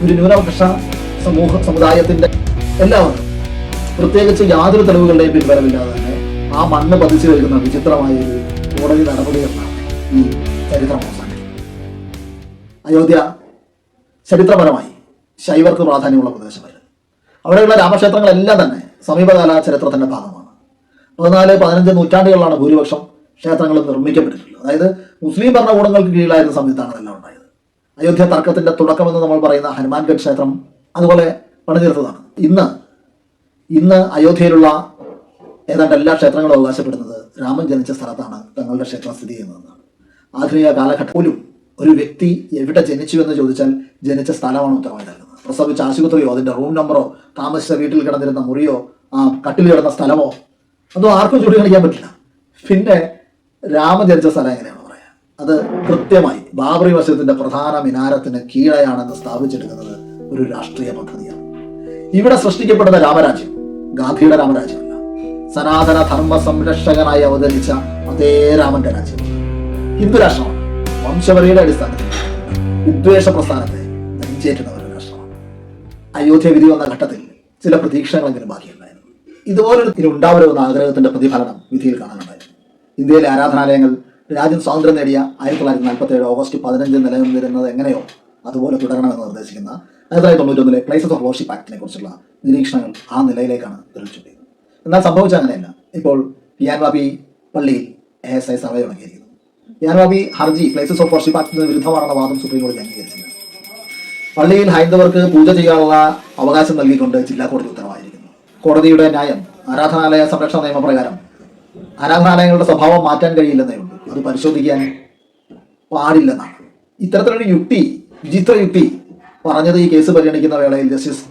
ഒരു ന്യൂനപക്ഷ സമുദായത്തിന്റെ എല്ലാവരും പ്രത്യേകിച്ച് യാതൊരു തെളിവുകളുടെയും പിൻബലമില്ലാതെ തന്നെ ആ മണ്ണ് പതിച്ചു വരുന്ന വിചിത്രമായ ഒരു കോടതി നടപടികളാണ് ഈ ചരിത്രം അവസാനിക്കുന്നത്. അയോധ്യ ചരിത്രപരമായി ശൈവർക്ക് പ്രാധാന്യമുള്ള പ്രദേശമായിരുന്നു. അവിടെയുള്ള രാമക്ഷേത്രങ്ങളെല്ലാം തന്നെ സമീപകാല ചരിത്രത്തിന്റെ ഭാഗമാണ്. 14-15 നൂറ്റാണ്ടുകളിലാണ് ഭൂരിപക്ഷം ക്ഷേത്രങ്ങളും നിർമ്മിക്കപ്പെട്ടിട്ടുള്ളത്. അതായത് മുസ്ലിം ഭരണകൂടങ്ങൾക്ക് കീഴിലായിരുന്ന സമയത്താണ് അതെല്ലാം ഉണ്ടായത്. അയോധ്യ തർക്കത്തിന്റെ തുടക്കമെന്ന് നമ്മൾ പറയുന്ന ഹനുമാൻഗഡ് ക്ഷേത്രം അതുപോലെ പണിതീർത്തതാണ്. ഇന്ന് അയോധ്യയിലുള്ള ഏതാണ്ട് എല്ലാ ക്ഷേത്രങ്ങളും അവകാശപ്പെടുന്നത് രാമൻ ജനിച്ച സ്ഥലത്താണ് തങ്ങളുടെ ക്ഷേത്രം സ്ഥിതി ചെയ്യുന്നതെന്നാണ്. ആധുനിക കാലഘട്ടം പോലും ഒരു വ്യക്തി എവിടെ ജനിച്ചു എന്ന് ചോദിച്ചാൽ ജനിച്ച സ്ഥലമാണ് ഉത്തരവായി നൽകുന്നത്. പ്രസവിച്ച ആശുപത്രിയോ അതിന്റെ റൂം നമ്പറോ താമസിച്ച വീട്ടിൽ കിടന്നിരുന്ന മുറിയോ ആ കട്ടിൽ കിടന്ന സ്ഥലമോ അതൊന്നും ആർക്കും ചൂണ്ടിക്കാണിക്കാൻ പറ്റില്ല. പിന്നെ രാമൻ ജനിച്ച സ്ഥലം എങ്ങനെയാണ് പറയാം? അത് കൃത്യമായി ബാബറി മസ്ജിദിന്റെ പ്രധാന മിനാരത്തിന് കീഴെയാണെന്ന് സ്ഥാപിച്ചെടുക്കുന്നത് ഒരു രാഷ്ട്രീയ പദ്ധതിയാണ്. ഇവിടെ സൃഷ്ടിക്കപ്പെടുന്ന രാമരാജ്യം ഗാന്ധിയുടെ രാമരാജ്യമല്ല, സനാതന ധർമ്മ സംരക്ഷകനായി അവതരിച്ച അതേ രാമന്റെ രാജ്യമാണ്. ഹിന്ദു രാഷ്ട്രമാണ്. വംശപരയുടെ അടിസ്ഥാനത്തിൽ വിദ്വേഷ പ്രസ്ഥാനത്തെ നെഞ്ചേറ്റുന്ന ഒരു രാഷ്ട്രമാണ്. അയോധ്യ വിധി വന്ന ഘട്ടത്തിൽ ചില പ്രതീക്ഷകളെങ്കിലും ബാക്കിയുണ്ടായിരുന്നു. ഇതുപോലൊരു ഉണ്ടാവരുമെന്ന ആഗ്രഹത്തിന്റെ പ്രതിഫലനം വിധിയിൽ കാണാനുണ്ടായിരുന്നു. ഇന്ത്യയിലെ ആരാധനാലയങ്ങൾ രാജ്യം സ്വാതന്ത്ര്യം നേടിയ 1947 ഓഗസ്റ്റ് 15 നിലനിന്നിരുന്നത് എങ്ങനെയോ അതുപോലെ തുടരണമെന്ന് നിർദ്ദേശിക്കുന്ന 1991 പ്ലേസസ് ഓഫ് വർഷിപ്പ് ആക്ടിനെ കുറിച്ചുള്ള നിരീക്ഷണങ്ങൾ ആ നിലയിലേക്കാണ് തെളിയിച്ചിട്ടുള്ളത്. എന്നാൽ സംഭവിച്ച അങ്ങനെയല്ല. ഇപ്പോൾ പിയാൻവാബി പള്ളിയിൽ ASI സർവേ തുടങ്ങിയിരിക്കുന്നു. പിയാൻവാബി ഹർജി പ്ലേസസ് ഓഫ് വർഷിപ്പ് ആക്ടിന് വിരുദ്ധമാണെന്ന വാദം സുപ്രീം കോടതി അംഗീകരിച്ചില്ല. പള്ളിയിൽ ഹൈന്ദവർക്ക് പൂജ ചെയ്യാനുള്ള അവകാശം നൽകിക്കൊണ്ട് ജില്ലാ കോടതി ഉത്തരവായിരിക്കുന്നു. കോടതിയുടെ ന്യായം ആരാധനാലയ സംരക്ഷണ നിയമപ്രകാരം ആരാധനാലയങ്ങളുടെ സ്വഭാവം മാറ്റാൻ കഴിയില്ലെന്നേ ഉള്ളൂ, അത് പരിശോധിക്കാൻ പാടില്ലെന്നാണ്. ഇത്തരത്തിലൊരു യുക്തി, വിചിത്ര യുക്തി പറഞ്ഞത് ഈ കേസ് പരിഗണിക്കുന്ന വേളയിൽ ജസ്റ്റിസ്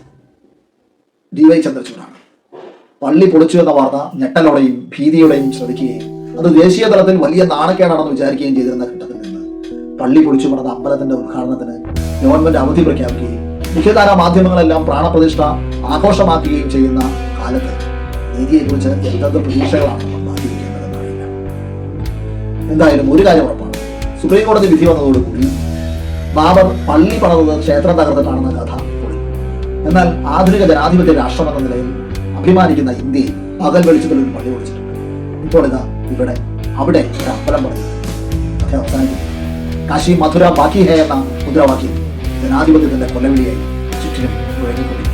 DY ചന്ദ്രചൂഡാണ്. പള്ളി പൊളിച്ചു എന്ന വാർത്ത ഞെട്ടലോടെയും ഭീതിയോടെയും ശ്രദ്ധിക്കുകയും അത് ദേശീയ തലത്തിൽ വലിയ നാണക്കേടാണെന്ന് വിചാരിക്കുകയും ചെയ്തിരുന്ന ഘട്ടത്തിൽ നിന്ന് പള്ളി പൊളിച്ചു നടന്ന അമ്പലത്തിന്റെ ഉദ്ഘാടനത്തിന് ഗവൺമെന്റ് അവധി പ്രഖ്യാപിക്കുകയും മുഖ്യധാരാ മാധ്യമങ്ങളെല്ലാം പ്രാണപ്രതിഷ്ഠ ആഘോഷമാക്കുകയും ചെയ്യുന്ന കാലത്ത് നീതിയെക്കുറിച്ച് എന്തൊക്കെ പ്രതീക്ഷകളാണ് നമ്മൾ മാറ്റിവെക്കേണ്ടതെന്നറിയില്ല. എന്തായാലും ഒരു കാര്യം ഉറപ്പാണ്, സുപ്രീം കോടതി വിധി വന്നതോടുകൂടി ബാബർ പള്ളി പണിതത് ക്ഷേത്രം തകർത്തിട്ടാണെന്ന കഥ പൊളി. എന്നാൽ ആധുനിക ജനാധിപത്യ രാഷ്ട്രം എന്ന നിലയിൽ അഭിമാനിക്കുന്ന ഇന്ത്യയിൽ പകൽ വെളിച്ചത്തിൽ ഒരു പള്ളി പൊളിച്ചിട്ടുണ്ട്. ഇപ്പോൾ ഇതാ ഇവിടെ അവിടെ ഒരു അമ്പലം പണിത് കഥ അവസാനിക്കുന്നു. കാശി മധുര ബാക്കി ഹേ എന്ന മുദ്രാവാക്യം ജനാധിപത്യത്തിന്റെ കൊലവിളിയായി ചുറ്റിലും മുഴങ്ങിക്കൊണ്ടിരിക്കുന്നു.